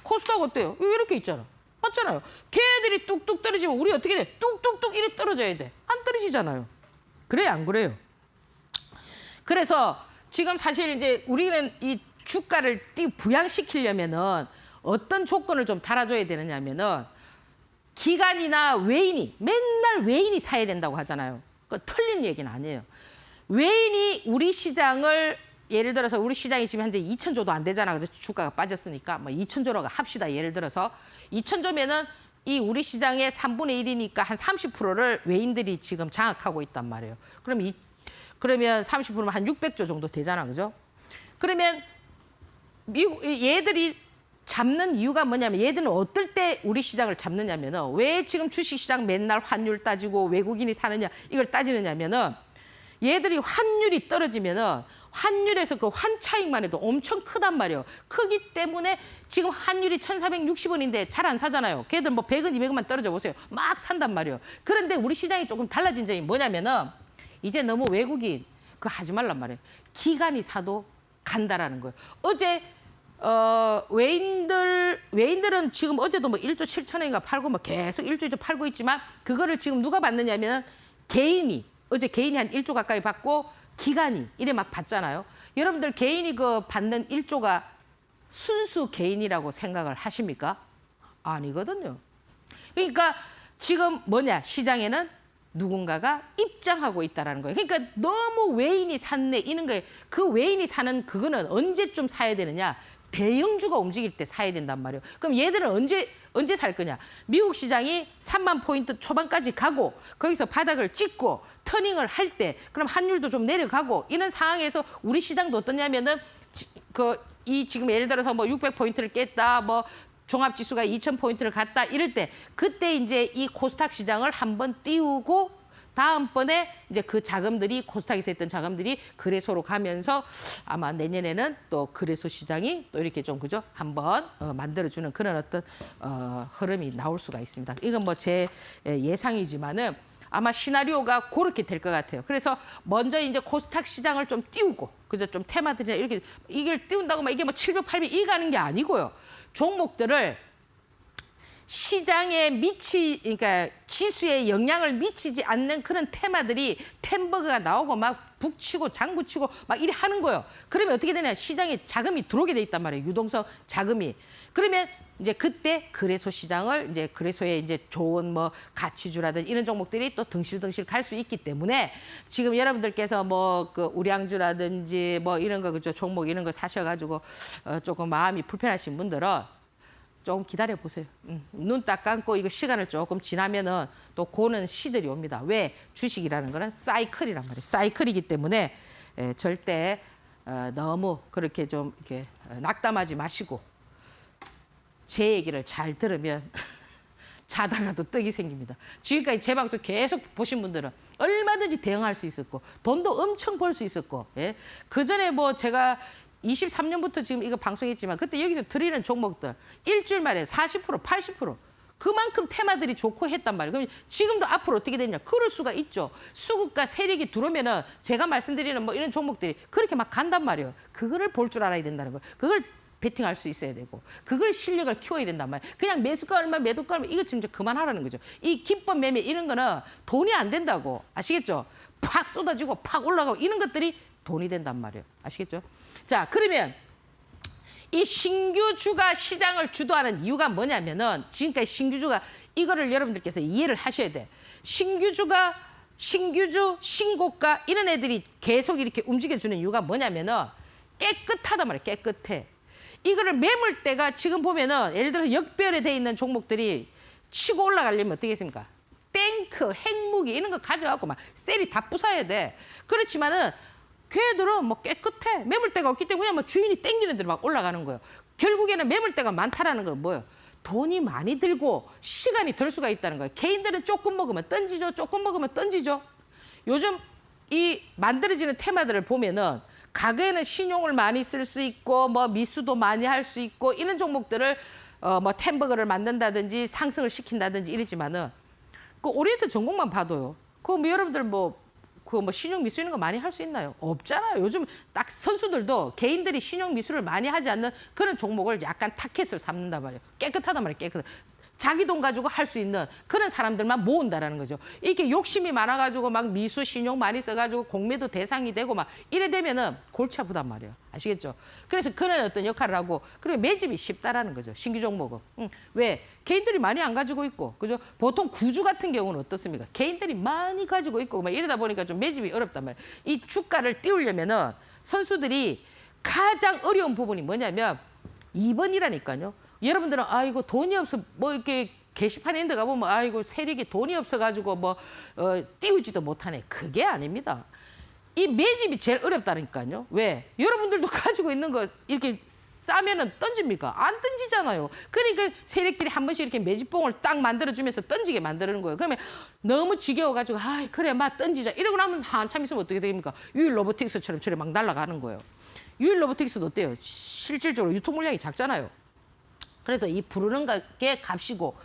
코스닥 어때요? 이렇게 있잖아. 맞잖아요. 걔들이 뚝뚝 떨어지면 우리 어떻게 돼? 뚝뚝뚝 이래 떨어져야 돼. 안 떨어지잖아요. 그래요, 안 그래요? 그래서 지금 사실 이제 우리는 이 주가를 부양시키려면은 어떤 조건을 좀 달아줘야 되느냐면은 기관이나 외인이 맨날 외인이 사야 된다고 하잖아요. 그 틀린 얘기는 아니에요. 외인이 우리 시장을 예를 들어서 우리 시장이 지금 현재 2,000조도 안 되잖아. 그래서 주가가 빠졌으니까 뭐 2,000조라고 합시다. 예를 들어서 2,000조면은 이 우리 시장의 3분의 1이니까 한 30%를 외인들이 지금 장악하고 있단 말이에요. 그러면 30%면 한 600조 정도 되잖아. 그죠? 그러면 얘들이 잡는 이유가 뭐냐면 얘들은 어떨 때 우리 시장을 잡느냐면은 왜 지금 주식시장 맨날 환율 따지고 외국인이 사느냐 이걸 따지느냐면은 얘들이 환율이 떨어지면은 환율에서 그 환차익만 해도 엄청 크단 말이에요. 크기 때문에 지금 환율이 1,460원인데 잘 안 사잖아요. 걔들 뭐 100원, 200원만 떨어져 보세요. 막 산단 말이에요. 그런데 우리 시장이 조금 달라진 점이 뭐냐면은 이제 너무 외국인 그거 하지 말란 말이에요. 기관이 사도 간다라는 거예요. 어제 외인들은 지금 어제도 뭐 1조 7천원인가 팔고 뭐 계속 1조 팔고 있지만 그거를 지금 누가 받느냐면 개인이 어제 개인이 한 1조 가까이 받고 기관이 이래 막 받잖아요. 여러분들 개인이 그 받는 1조가 순수 개인이라고 생각을 하십니까? 아니거든요. 그러니까 지금 뭐냐? 시장에는 누군가가 입장하고 있다라는 거예요. 그러니까 너무 외인이 샀네 이런 거예요. 그 외인이 사는 그거는 언제쯤 사야 되느냐? 대형주가 움직일 때 사야 된단 말이에요. 그럼 얘들은 언제 살 거냐? 미국 시장이 3만 포인트 초반까지 가고 거기서 바닥을 찍고 터닝을 할 때 그럼 환율도 좀 내려가고 이런 상황에서 우리 시장도 어떠냐면은 지금 예를 들어서 뭐 600포인트를 깼다 뭐 종합지수가 2000포인트를 갔다 이럴 때 그때 이제 이 코스닥 시장을 한번 띄우고 다음번에 이제 그 자금들이 코스닥에서 했던 자금들이 거래소로 가면서 아마 내년에는 또 거래소 시장이 또 이렇게 좀 그죠 한번 만들어주는 그런 어떤 흐름이 나올 수가 있습니다. 이건 뭐 제 예상이지만은 아마 시나리오가 그렇게 될 것 같아요. 그래서 먼저 이제 코스닥 시장을 좀 띄우고 그죠 좀 테마들이나 이렇게 이걸 띄운다고 막 이게 뭐 700, 800 이 가는 게 아니고요. 종목들을 시장에 그러니까 지수에 영향을 미치지 않는 그런 테마들이 템버그가 나오고 막 북치고 장구치고 막 이래 하는 거예요. 그러면 어떻게 되냐? 시장에 자금이 들어오게 돼 있단 말이에요. 유동성 자금이. 그러면 이제 그때 거래소 시장을 이제 거래소에 이제 좋은 뭐 가치주라든지 이런 종목들이 또 덩실덩실 갈 수 있기 때문에 지금 여러분들께서 뭐 그 우량주라든지 뭐 이런 거 그죠 종목 이런 거 사셔가지고 조금 마음이 불편하신 분들은 조금 기다려 보세요. 눈 딱 감고 이거 시간을 조금 지나면은 또 고는 시절이 옵니다. 왜? 주식이라는 거는 사이클이란 말이에요. 사이클이기 때문에 절대 너무 그렇게 좀 이렇게 낙담하지 마시고 제 얘기를 잘 들으면 자다가도 떡이 생깁니다. 지금까지 제 방송 계속 보신 분들은 얼마든지 대응할 수 있었고 돈도 엄청 벌 수 있었고 예? 그전에 뭐 제가 23년부터 지금 이거 방송했지만 그때 여기서 드리는 종목들 일주일 만에 40%, 80% 그만큼 테마들이 좋고 했단 말이에요. 그럼 지금도 앞으로 어떻게 되냐? 그럴 수가 있죠. 수급과 세력이 들어오면은 제가 말씀드리는 뭐 이런 종목들이 그렇게 막 간단 말이에요. 그거를 볼 줄 알아야 된다는 거예요. 그걸 베팅할 수 있어야 되고 그걸 실력을 키워야 된단 말이에요. 그냥 매수가 얼마, 매도가 얼마 이거 지금 이제 그만하라는 거죠. 이 기법 매매 이런 거는 돈이 안 된다고 아시겠죠? 팍 쏟아지고 팍 올라가고 이런 것들이 돈이 된단 말이에요. 아시겠죠? 자, 그러면 이 신규주가 시장을 주도하는 이유가 뭐냐면은 지금까지 신규주가 이거를 여러분들께서 이해를 하셔야 돼. 신규주, 신고가 이런 애들이 계속 이렇게 움직여주는 이유가 뭐냐면은 깨끗하단 말이에요. 깨끗해. 이거를 매물대가 지금 보면은 예를 들어 역별에 돼 있는 종목들이 치고 올라가려면 어떻게 했습니까? 탱크, 핵무기 이런 거 가져갖고 막 셀이 다 부숴야 돼. 그렇지만은 걔들은 뭐 깨끗해. 매물대가 없기 때문에 뭐 주인이 땡기는 대로 막 올라가는 거예요. 결국에는 매물대가 많다라는 건 뭐예요? 돈이 많이 들고 시간이 들 수가 있다는 거예요. 개인들은 조금 먹으면 던지죠. 조금 먹으면 던지죠. 요즘 이 만들어지는 테마들을 보면은 가게에는 신용을 많이 쓸 수 있고 뭐 미수도 많이 할 수 있고 이런 종목들을 뭐 템버거를 만든다든지 상승을 시킨다든지 이러지만은 그 오리엔트 전공만 봐도요. 그 뭐 여러분들 뭐 신용 미수 이런 거 많이 할 수 있나요? 없잖아요. 요즘 딱 선수들도 개인들이 신용 미수를 많이 하지 않는 그런 종목을 약간 타켓을 삼는단 말이에요. 깨끗하단 말이에요. 깨끗해. 자기 돈 가지고 할 수 있는 그런 사람들만 모은다라는 거죠. 이렇게 욕심이 많아가지고 막 미수 신용 많이 써가지고 공매도 대상이 되고 막 이래 되면은 골치 아프단 말이에요. 아시겠죠? 그래서 그런 어떤 역할을 하고 그리고 매집이 쉽다라는 거죠. 신규 종목은. 왜? 개인들이 많이 안 가지고 있고 그죠? 보통 구주 같은 경우는 어떻습니까? 개인들이 많이 가지고 있고 막 이러다 보니까 좀 매집이 어렵단 말이에요. 이 주가를 띄우려면은 선수들이 가장 어려운 부분이 뭐냐면 2번이라니까요. 여러분들은 아이고 돈이 없어 뭐 이렇게 게시판에 있는 데 가보면 아이고 세력이 돈이 없어가지고 뭐 띄우지도 못하네. 그게 아닙니다. 이 매집이 제일 어렵다니까요. 왜? 여러분들도 가지고 있는 거 이렇게 싸면은 던집니까? 안 던지잖아요. 그러니까 세력들이 한 번씩 이렇게 매집봉을 딱 만들어주면서 던지게 만드는 거예요. 그러면 너무 지겨워가지고 아 그래 막 던지자 이러고 나면 한참 있으면 어떻게 됩니까? 유일 로보틱스처럼 저래 막 날아가는 거예요. 유일 로보틱스도 어때요? 실질적으로 유통 물량이 작잖아요. 그래서 이 부르는 게 값이고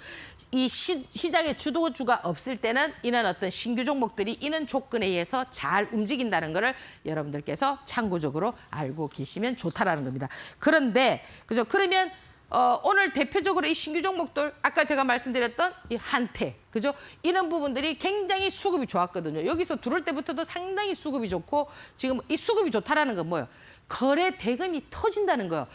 이 시장에 주도주가 없을 때는 이런 어떤 신규 종목들이 이런 조건에 의해서 잘 움직인다는 거를 여러분들께서 참고적으로 알고 계시면 좋다라는 겁니다. 그런데 그죠? 그러면 오늘 대표적으로 이 신규 종목들 아까 제가 말씀드렸던 이 한태 그죠? 이런 부분들이 굉장히 수급이 좋았거든요. 여기서 들어올 때부터도 상당히 수급이 좋고 지금 이 수급이 좋다라는 건 뭐예요? 거래 대금이 터진다는 거예요.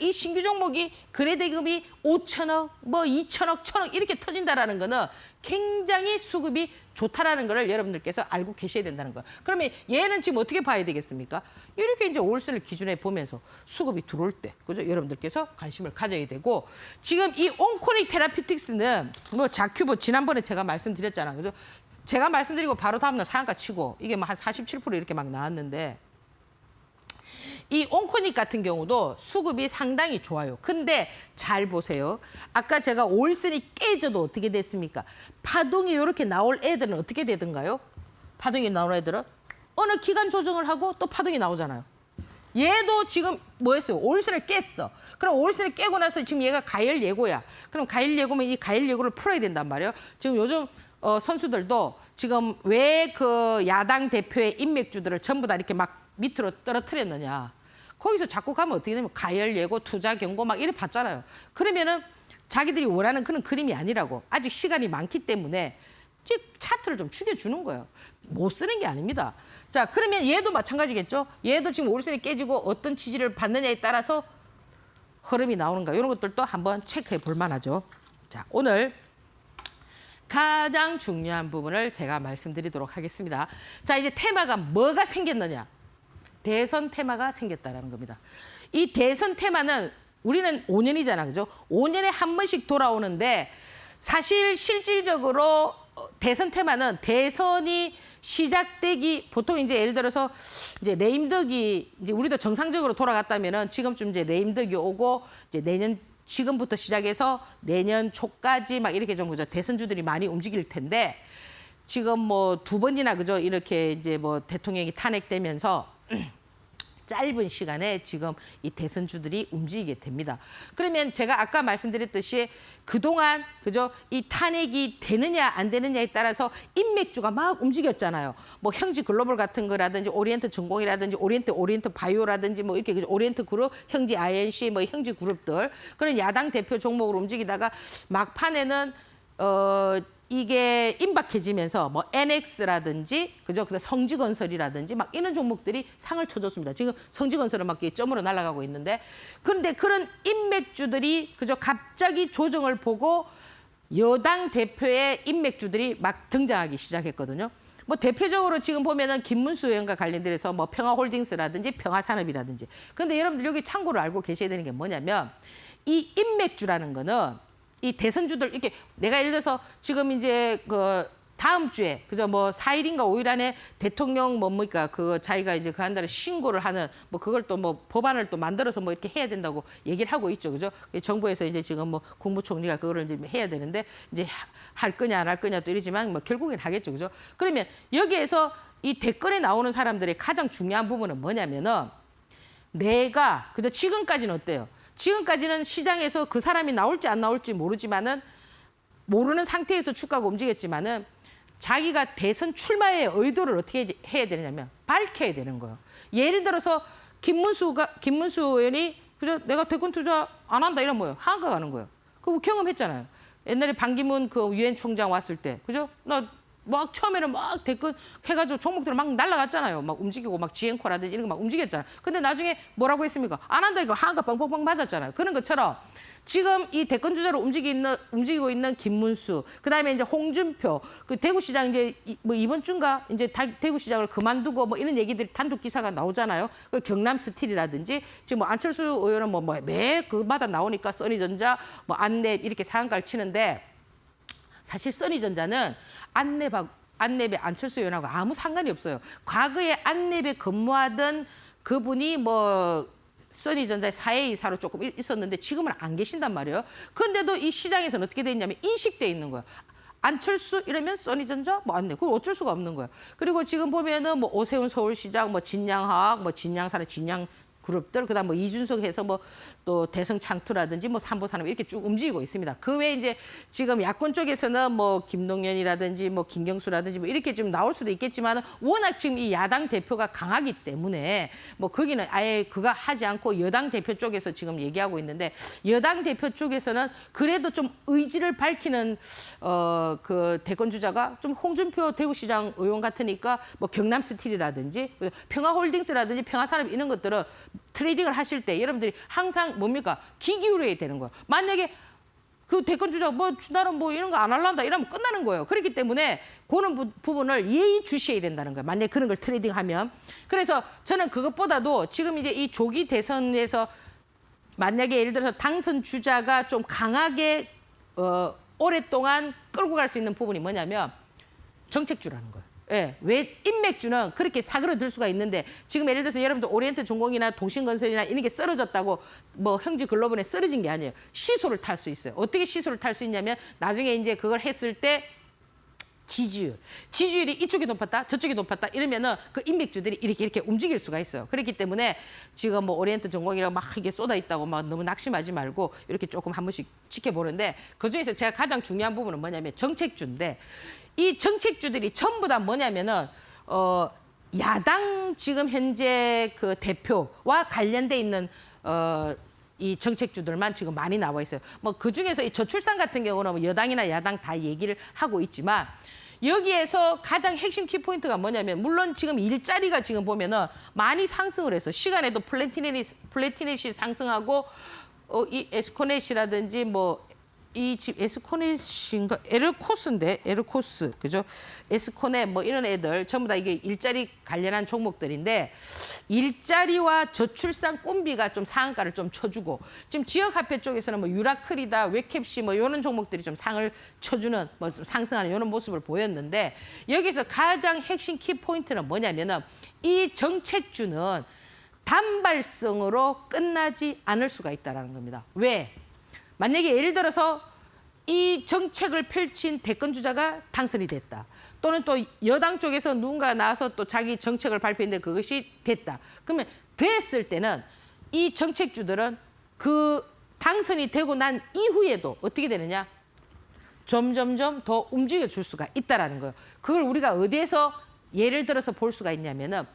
이 신규 종목이 거래 대금이 5천억, 뭐 2천억, 1천억 이렇게 터진다라는 거는 굉장히 수급이 좋다라는 거를 여러분들께서 알고 계셔야 된다는 거예요. 그러면 얘는 지금 어떻게 봐야 되겠습니까? 이렇게 이제 올세를 기준에 보면서 수급이 들어올 때, 그죠? 여러분들께서 관심을 가져야 되고, 지금 이 온코닉 테라피틱스는 뭐 자큐브 지난번에 제가 말씀드렸잖아요. 그죠? 제가 말씀드리고 바로 다음날 상한가 치고 이게 뭐 한 47% 이렇게 막 나왔는데, 이 온코닉 같은 경우도 수급이 상당히 좋아요. 근데 잘 보세요. 아까 제가 올선이 깨져도 어떻게 됐습니까? 파동이 이렇게 나올 애들은 어떻게 되던가요? 파동이 나올 애들은 어느 기간 조정을 하고 또 파동이 나오잖아요. 얘도 지금 뭐 했어요? 올선을 깼어. 그럼 올선을 깨고 나서 지금 얘가 가열 예고야. 그럼 가열 예고면 이 가열 예고를 풀어야 된단 말이에요. 지금 요즘 선수들도 지금 왜 그 야당 대표의 인맥주들을 전부 다 이렇게 막 밑으로 떨어뜨렸느냐. 거기서 자꾸 가면 어떻게 되냐면 가열 예고, 투자 경고 막 이래 봤잖아요. 그러면은 자기들이 원하는 그런 그림이 아니라고. 아직 시간이 많기 때문에 차트를 좀 죽여주는 거예요. 못 쓰는 게 아닙니다. 자, 그러면 얘도 마찬가지겠죠. 얘도 지금 올선이 깨지고 어떤 지지를 받느냐에 따라서 흐름이 나오는가. 이런 것들도 한번 체크해 볼 만하죠. 자, 오늘 가장 중요한 부분을 제가 말씀드리도록 하겠습니다. 자, 이제 테마가 뭐가 생겼느냐. 대선 테마가 생겼다는 겁니다. 이 대선 테마는 우리는 5년이잖아, 그죠? 5년에 한 번씩 돌아오는데 사실 실질적으로 대선 테마는 대선이 시작되기 보통 이제 예를 들어서 이제 레임덕이 이제 우리도 정상적으로 돌아갔다면은 지금쯤 이제 레임덕이 오고 이제 내년 지금부터 시작해서 내년 초까지 막 이렇게 좀 그죠? 대선주들이 많이 움직일 텐데 지금 뭐 2번이나 그죠? 이렇게 이제 뭐 대통령이 탄핵되면서 짧은 시간에 지금 이 대선주들이 움직이게 됩니다. 그러면 제가 아까 말씀드렸듯이 그동안 그죠? 이 탄핵이 되느냐 안 되느냐에 따라서 인맥주가 막 움직였잖아요. 뭐 형지 글로벌 같은 거라든지 오리엔트 전공이라든지 오리엔트 바이오라든지 뭐 이렇게 오리엔트 그룹, 형지 INC 뭐 형지 그룹들 그런 야당 대표 종목으로 움직이다가 막판에는 이게 임박해지면서 뭐 NX라든지 그죠? 그래서 성지건설이라든지 막 이런 종목들이 상을 쳐줬습니다. 지금 성지건설은 막 점으로 날아가고 있는데 그런데 그런 인맥주들이 그죠? 갑자기 조정을 보고 여당 대표의 인맥주들이 막 등장하기 시작했거든요. 뭐 대표적으로 지금 보면은 김문수 의원과 관련돼서 뭐 평화홀딩스라든지 평화산업이라든지. 근데 여러분들 여기 참고로 알고 계셔야 되는 게 뭐냐면 이 인맥주라는 거는 이 대선주들 이렇게 내가 예를 들어서 지금 이제 그 다음 주에 그죠 뭐 4일인가 5일 안에 대통령 뭡니까 그 자기가 이제 그 한 달에 신고를 하는 뭐 그걸 또 뭐 법안을 또 만들어서 뭐 이렇게 해야 된다고 얘기를 하고 있죠. 그죠? 정부에서 이제 지금 뭐 국무총리가 그거를 이제 해야 되는데 이제 할 거냐 안 할 거냐 또 이러지만 뭐 결국엔 하겠죠. 그죠? 그러면 여기에서 이 댓글에 나오는 사람들의 가장 중요한 부분은 뭐냐면은 내가 그죠 지금까지는 어때요? 지금까지는 시장에서 그 사람이 나올지 안 나올지 모르지만은 모르는 상태에서 주가가 움직였지만은 자기가 대선 출마의 의도를 어떻게 해야 되냐면 밝혀야 되는 거예요. 예를 들어서 김문수 의원이 그죠 내가 대권 투자 안 한다 이런 거예요. 한가 가는 거예요. 그거 경험했잖아요. 옛날에 반기문 그 유엔 총장 왔을 때 그죠 나 막 처음에는 막 댓글 해가지고 종목들 막 날라갔잖아요. 막 움직이고 막 지앤코라든지 이런 거 막 움직였잖아요. 근데 나중에 뭐라고 했습니까? 안 한다 이거 한가 뻥뻥뻥 맞았잖아요. 그런 것처럼 지금 이 대권 주자로 움직이고 있는 김문수, 그다음에 이제 홍준표, 그 대구시장 이제 뭐 이번 주인가 이제 대구시장을 그만두고 뭐 이런 얘기들이 단독 기사가 나오잖아요. 그 경남 스틸이라든지 지금 뭐 안철수 의원은 뭐 매 그마다 나오니까 써니전자, 뭐 안랩 이렇게 상한가를 치는데. 사실 써니전자는 안랩의 안철수 의원하고 아무 상관이 없어요. 과거에 안랩에 근무하던 그분이 뭐 써니전자의 사회이사로 조금 있었는데 지금은 안 계신단 말이에요. 그런데도 이 시장에서는 어떻게 돼 있냐면 인식돼 있는 거예요. 안철수 이러면 써니전자 뭐 안랩 그거 어쩔 수가 없는 거예요. 그리고 지금 보면은 뭐 오세훈 서울시장, 뭐 진양화학, 뭐 진양산업, 진양 그룹들, 그다음 뭐 이준석 해서 뭐 또 대성창투라든지 뭐 삼보산업 이렇게 쭉 움직이고 있습니다. 그 외에 이제 지금 야권 쪽에서는 뭐 김동연이라든지 뭐 김경수라든지 뭐 이렇게 좀 나올 수도 있겠지만 워낙 지금 이 야당 대표가 강하기 때문에 뭐 거기는 아예 그가 하지 않고 여당 대표 쪽에서 지금 얘기하고 있는데 여당 대표 쪽에서는 그래도 좀 의지를 밝히는 그 대권 주자가 좀 홍준표 대구시장 의원 같으니까 뭐 경남스틸이라든지 평화홀딩스라든지 평화산업 이런 것들은 트레이딩을 하실 때 여러분들이 항상 뭡니까? 귀 기울여야 되는 거예요. 만약에 그 대권 주자 뭐 나는 뭐 이런 거 안 할란다 이러면 끝나는 거예요. 그렇기 때문에 그런 부분을 예의 주시해야 된다는 거예요. 만약에 그런 걸 트레이딩하면. 그래서 저는 그것보다도 지금 이제 이 조기 대선에서 만약에 예를 들어서 당선 주자가 좀 강하게 오랫동안 끌고 갈 수 있는 부분이 뭐냐면 정책주라는 거예요. 예, 왜 인맥주는 그렇게 사그러들 수가 있는데 지금 예를 들어서 여러분들 오리엔트 전공이나 동신건설이나 이런 게 쓰러졌다고 뭐 형지글로벌에 쓰러진 게 아니에요. 시소를 탈 수 있어요. 어떻게 시소를 탈 수 있냐면 나중에 이제 그걸 했을 때 지지율이 이쪽이 높았다 저쪽이 높았다 이러면은 그 인맥주들이 이렇게 움직일 수가 있어요. 그렇기 때문에 지금 뭐 오리엔트 전공이라고 막 이게 쏟아 있다고 막 너무 낙심하지 말고 이렇게 조금 한 번씩 지켜보는데 그중에서 제가 가장 중요한 부분은 뭐냐면 정책주인데 이 정책주들이 전부 다 뭐냐면은 야당 지금 현재 그 대표와 관련돼 있는 이 정책주들만 지금 많이 나와 있어요. 뭐 그중에서 이 저출산 같은 경우는 뭐 여당이나 야당 다 얘기를 하고 있지만 여기에서 가장 핵심 키포인트가 뭐냐면 물론 지금 일자리가 지금 보면은 많이 상승을 해서 시간에도 플래티넷이 상승하고 이 에스코넷이라든지 뭐 이 집 에스코넷인가 에르코스인데 에르코스 그죠? 에스코넷 뭐 이런 애들 전부 다 이게 일자리 관련한 종목들인데 일자리와 저출산 꼼비가 좀 상한가를 좀 쳐주고 지금 지역화폐 쪽에서는 뭐 유라클이다 웨캡시 뭐 이런 종목들이 좀 상을 쳐주는 뭐 좀 상승하는 이런 모습을 보였는데 여기서 가장 핵심 키포인트는 뭐냐면은 이 정책주는 단발성으로 끝나지 않을 수가 있다는 겁니다. 왜? 만약에 예를 들어서 이 정책을 펼친 대권 주자가 당선이 됐다. 또는 또 여당 쪽에서 누군가 나와서 또 자기 정책을 발표했는데 그것이 됐다. 그러면 됐을 때는 이 정책주들은 그 당선이 되고 난 이후에도 어떻게 되느냐? 점점점 더 움직여줄 수가 있다는 거예요. 그걸 우리가 어디에서 예를 들어서 볼 수가 있냐면은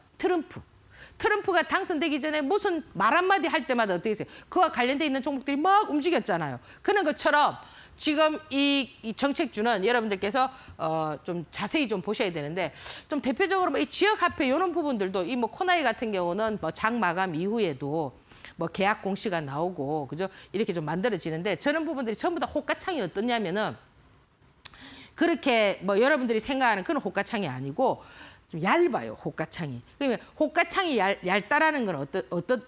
트럼프가 당선되기 전에 무슨 말 한마디 할 때마다 어떻게 했어요? 그와 관련돼 있는 종목들이 막 움직였잖아요. 그런 것처럼 지금 이 정책주는 여러분들께서 좀 자세히 좀 보셔야 되는데 좀 대표적으로 뭐 이 지역화폐 이런 부분들도 이 뭐 코나이 같은 경우는 뭐 장 마감 이후에도 뭐 계약 공시가 나오고 그죠? 이렇게 좀 만들어지는데 저런 부분들이 전부 다 호가창이 어떠냐면은 그렇게 뭐 여러분들이 생각하는 그런 호가창이 아니고 좀 얇아요, 호가창이. 그러면 호가창이 얇다라는 건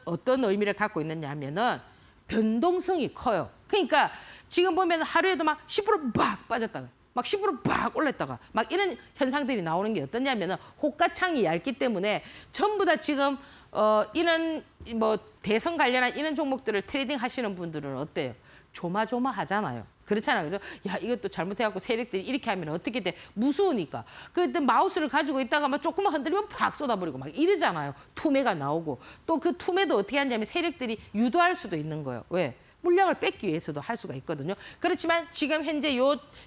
어떤 의미를 갖고 있느냐 하면은 변동성이 커요. 그러니까 지금 보면 하루에도 막 10%막 빠졌다가 막 10%막 올랐다가 막 이런 현상들이 나오는 게 어떠냐면은 호가창이 얇기 때문에 전부 다 지금 이런 뭐 대선 관련한 이런 종목들을 트레이딩 하시는 분들은 어때요? 조마조마하잖아요. 그렇잖아요. 그죠? 야, 이것도 잘못해갖고 세력들이 이렇게 하면 어떻게 돼? 무서우니까. 그때 마우스를 가지고 있다가 막 조금만 흔들리면 팍 쏟아버리고 막 이러잖아요. 투매가 나오고. 또 그 투매도 어떻게 하냐면 세력들이 유도할 수도 있는 거예요. 왜? 물량을 뺏기 위해서도 할 수가 있거든요. 그렇지만 지금 현재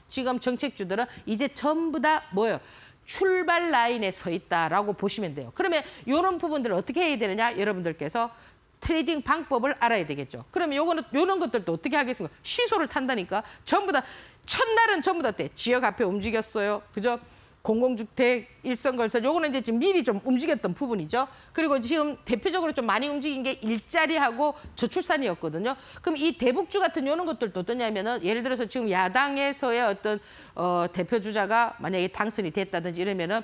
지금 정책주들은 이제 전부 다 뭐예요? 출발 라인에 서 있다라고 보시면 돼요. 그러면 이런 부분들을 어떻게 해야 되느냐? 여러분들께서 트레이딩 방법을 알아야 되겠죠. 그러면 요런 것들도 어떻게 하겠습니까? 시소를 탄다니까. 전부 다 첫날은 전부 다 지역 앞에 움직였어요. 그죠? 공공주택, 일성건설 요거는 이제 지금 미리 좀 움직였던 부분이죠. 그리고 지금 대표적으로 좀 많이 움직인 게 일자리하고 저출산이었거든요. 그럼 이 대북주 같은 요런 것들도 어떠냐면은 예를 들어서 지금 야당에서의 어떤 대표 주자가 만약에 당선이 됐다든지 이러면은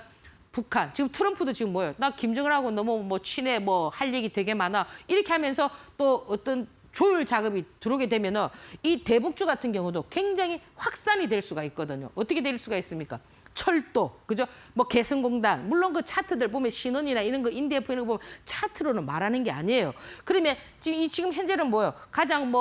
북한 지금 트럼프도 지금 뭐예요? 나 김정은하고 너무 뭐 친해 뭐 할 얘기 되게 많아 이렇게 하면서 또 어떤 조율 작업이 들어오게 되면은 이 대북주 같은 경우도 굉장히 확산이 될 수가 있거든요. 어떻게 될 수가 있습니까? 철도, 그죠? 뭐 개성공단, 물론 그 차트들 보면 신원이나 이런 거 인디애프 이런 거 보면 차트로는 말하는 게 아니에요. 그러면 지금 현재는 뭐예요? 가장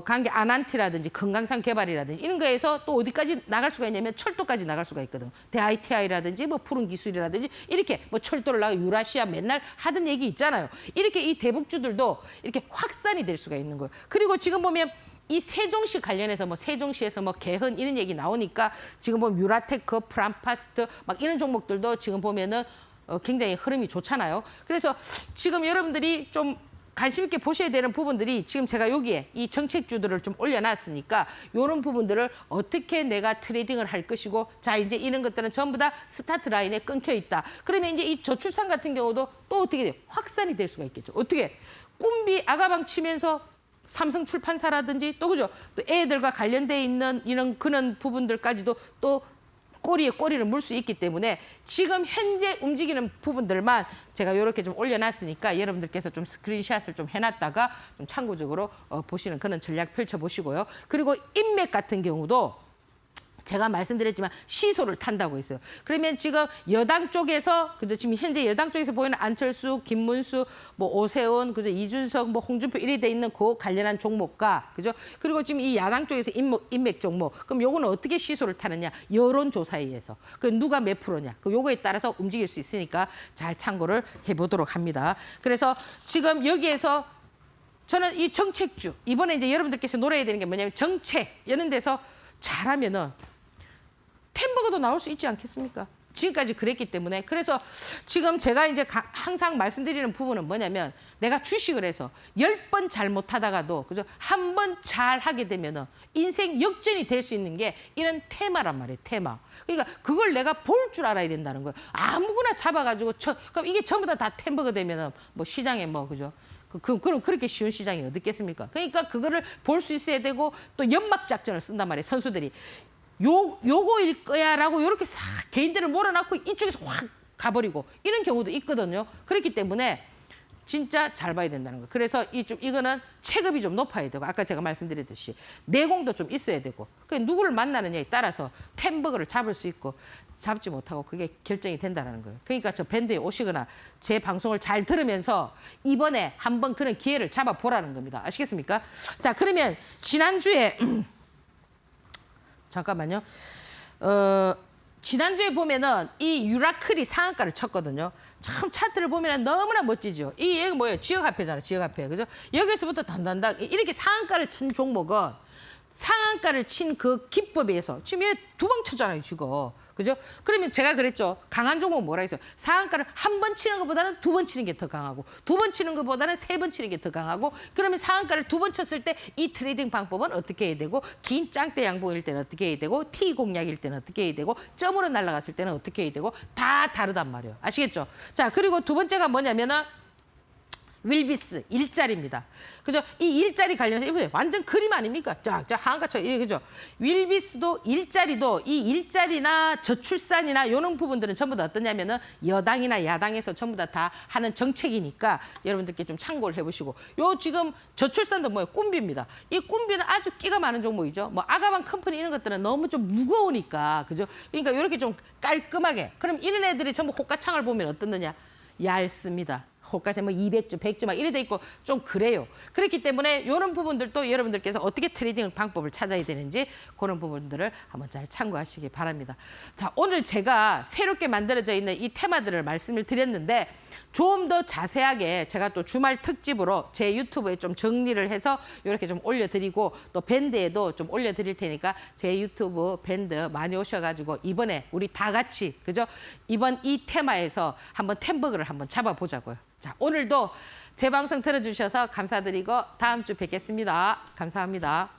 관계 아난티라든지 금강산 개발이라든지 이런 거에서 또 어디까지 나갈 수가 있냐면 철도까지 나갈 수가 있거든. 대ITI라든지 뭐 푸른 기술이라든지 이렇게 뭐 철도를 나가 유라시아 맨날 하던 얘기 있잖아요. 이렇게 이 대북주들도 이렇게 확산이 될 수가 있는 거예요. 그리고 지금 보면 이 세종시 관련해서 뭐 세종시에서 뭐 개헌 이런 얘기 나오니까 지금 보면 유라테크, 프람파스트 막 이런 종목들도 지금 보면은 굉장히 흐름이 좋잖아요. 그래서 지금 여러분들이 좀 관심 있게 보셔야 되는 부분들이 지금 제가 여기에 이 정책주들을 좀 올려놨으니까 이런 부분들을 어떻게 내가 트레이딩을 할 것이고 자 이제 이런 것들은 전부 다 스타트 라인에 끊겨 있다. 그러면 이제 이 저출산 같은 경우도 또 어떻게 돼요? 확산이 될 수가 있겠죠. 어떻게? 꿈비 아가방 치면서 삼성 출판사라든지 또 그죠? 또 애들과 관련돼 있는 이런 그런 부분들까지도 또 꼬리에 꼬리를 물 수 있기 때문에 지금 현재 움직이는 부분들만 제가 이렇게 좀 올려놨으니까 여러분들께서 좀 스크린샷을 좀 해놨다가 좀 참고적으로 보시는 그런 전략 펼쳐보시고요. 그리고 인맥 같은 경우도 제가 말씀드렸지만 시소를 탄다고 했어요. 그러면 지금 여당 쪽에서 그죠? 지금 현재 여당 쪽에서 보이는 안철수, 김문수, 뭐 오세훈, 그죠? 이준석, 뭐 홍준표 이래 돼 있는 그 관련한 종목과 그죠? 그리고 지금 이 야당 쪽에서 인맥 종목. 그럼 요거는 어떻게 시소를 타느냐? 여론조사에 의해서. 그 누가 몇 프로냐? 그 요거에 따라서 움직일 수 있으니까 잘 참고를 해보도록 합니다. 그래서 지금 여기에서 저는 이 정책주 이번에 이제 여러분들께서 노려야 되는 게 뭐냐면 정책 이런 데서 잘하면은 햄버거도 나올 수 있지 않겠습니까? 지금까지 그랬기 때문에 그래서 지금 제가 이제 항상 말씀드리는 부분은 뭐냐면 내가 주식을 해서 10번 잘못하다가도 그죠? 한 번 잘하게 되면은 인생 역전이 될 수 있는 게 이런 테마란 말이에요. 테마. 그러니까 그걸 내가 볼 줄 알아야 된다는 거예요. 아무거나 잡아가지고 그럼 이게 전부 다 햄버거 되면은 뭐 시장에 뭐 그죠? 그럼 그렇게 쉬운 시장이 어디 있겠습니까? 그러니까 그거를 볼 수 있어야 되고 또 연막 작전을 쓴단 말이에요. 선수들이. 요거일 거야라고 이렇게 싹 개인들을 몰아넣고 이쪽에서 확 가버리고 이런 경우도 있거든요. 그렇기 때문에 진짜 잘 봐야 된다는 거예요. 그래서 이거는 체급이 좀 높아야 되고 아까 제가 말씀드렸듯이 내공도 좀 있어야 되고 누구를 만나느냐에 따라서 햄버거를 잡을 수 있고 잡지 못하고 그게 결정이 된다는 거예요. 그러니까 저 밴드에 오시거나 제 방송을 잘 들으면서 이번에 한번 그런 기회를 잡아보라는 겁니다. 아시겠습니까? 자, 그러면 지난주에 잠깐만요. 지난주에 보면은 이 유라클이 상한가를 쳤거든요. 참 차트를 보면 너무나 멋지죠. 이게 뭐예요? 지역화폐잖아요. 지역화폐. 그죠? 여기서부터 단단당 이렇게 상한가를 친 종목은 상한가를 친 그 기법에 의해서 지금 얘 두 방 쳤잖아요. 지금. 그죠? 그러면 제가 그랬죠. 강한 종목 뭐라 했어요? 상한가를 한 번 치는 것보다는 두 번 치는 게 더 강하고 두 번 치는 것보다는 세 번 치는 게 더 강하고 그러면 상한가를 두 번 쳤을 때 이 트레이딩 방법은 어떻게 해야 되고 긴 짱대 양봉일 때는 어떻게 해야 되고 T 공략일 때는 어떻게 해야 되고 점으로 날아갔을 때는 어떻게 해야 되고 다 다르단 말이에요. 아시겠죠? 자, 그리고 두 번째가 뭐냐면은 윌비스 일자리입니다. 그죠? 이 일자리 관련해서 이보세요. 완전 그림 아닙니까? 자, 한가처럼 그죠? 윌비스도 일자리도 이 일자리나 저출산이나 이런 부분들은 전부 다 어떠냐면은 여당이나 야당에서 전부 다 하는 정책이니까 여러분들께 좀 참고를 해보시고 요 지금 저출산도 뭐예요? 꿈비입니다. 이 꿈비는 아주 끼가 많은 종목이죠. 뭐 아가방 컴퍼니 이런 것들은 너무 좀 무거우니까 그죠? 그러니까 이렇게 좀 깔끔하게. 그럼 이런 애들이 전부 호가창을 보면 어떻느냐? 얇습니다. 호가세 뭐 200주, 100주 막 이래 돼 있고 좀 그래요. 그렇기 때문에 이런 부분들도 여러분들께서 어떻게 트레이딩 방법을 찾아야 되는지 그런 부분들을 한번 잘 참고하시기 바랍니다. 자, 오늘 제가 새롭게 만들어져 있는 이 테마들을 말씀을 드렸는데 좀 더 자세하게 제가 또 주말 특집으로 제 유튜브에 좀 정리를 해서 이렇게 좀 올려드리고 또 밴드에도 좀 올려드릴 테니까 제 유튜브 밴드 많이 오셔가지고 이번에 우리 다 같이 그죠? 이번 이 테마에서 한번 햄버거를 한번 잡아보자고요. 자, 오늘도 제 방송 들어주셔서 감사드리고 다음 주 뵙겠습니다. 감사합니다.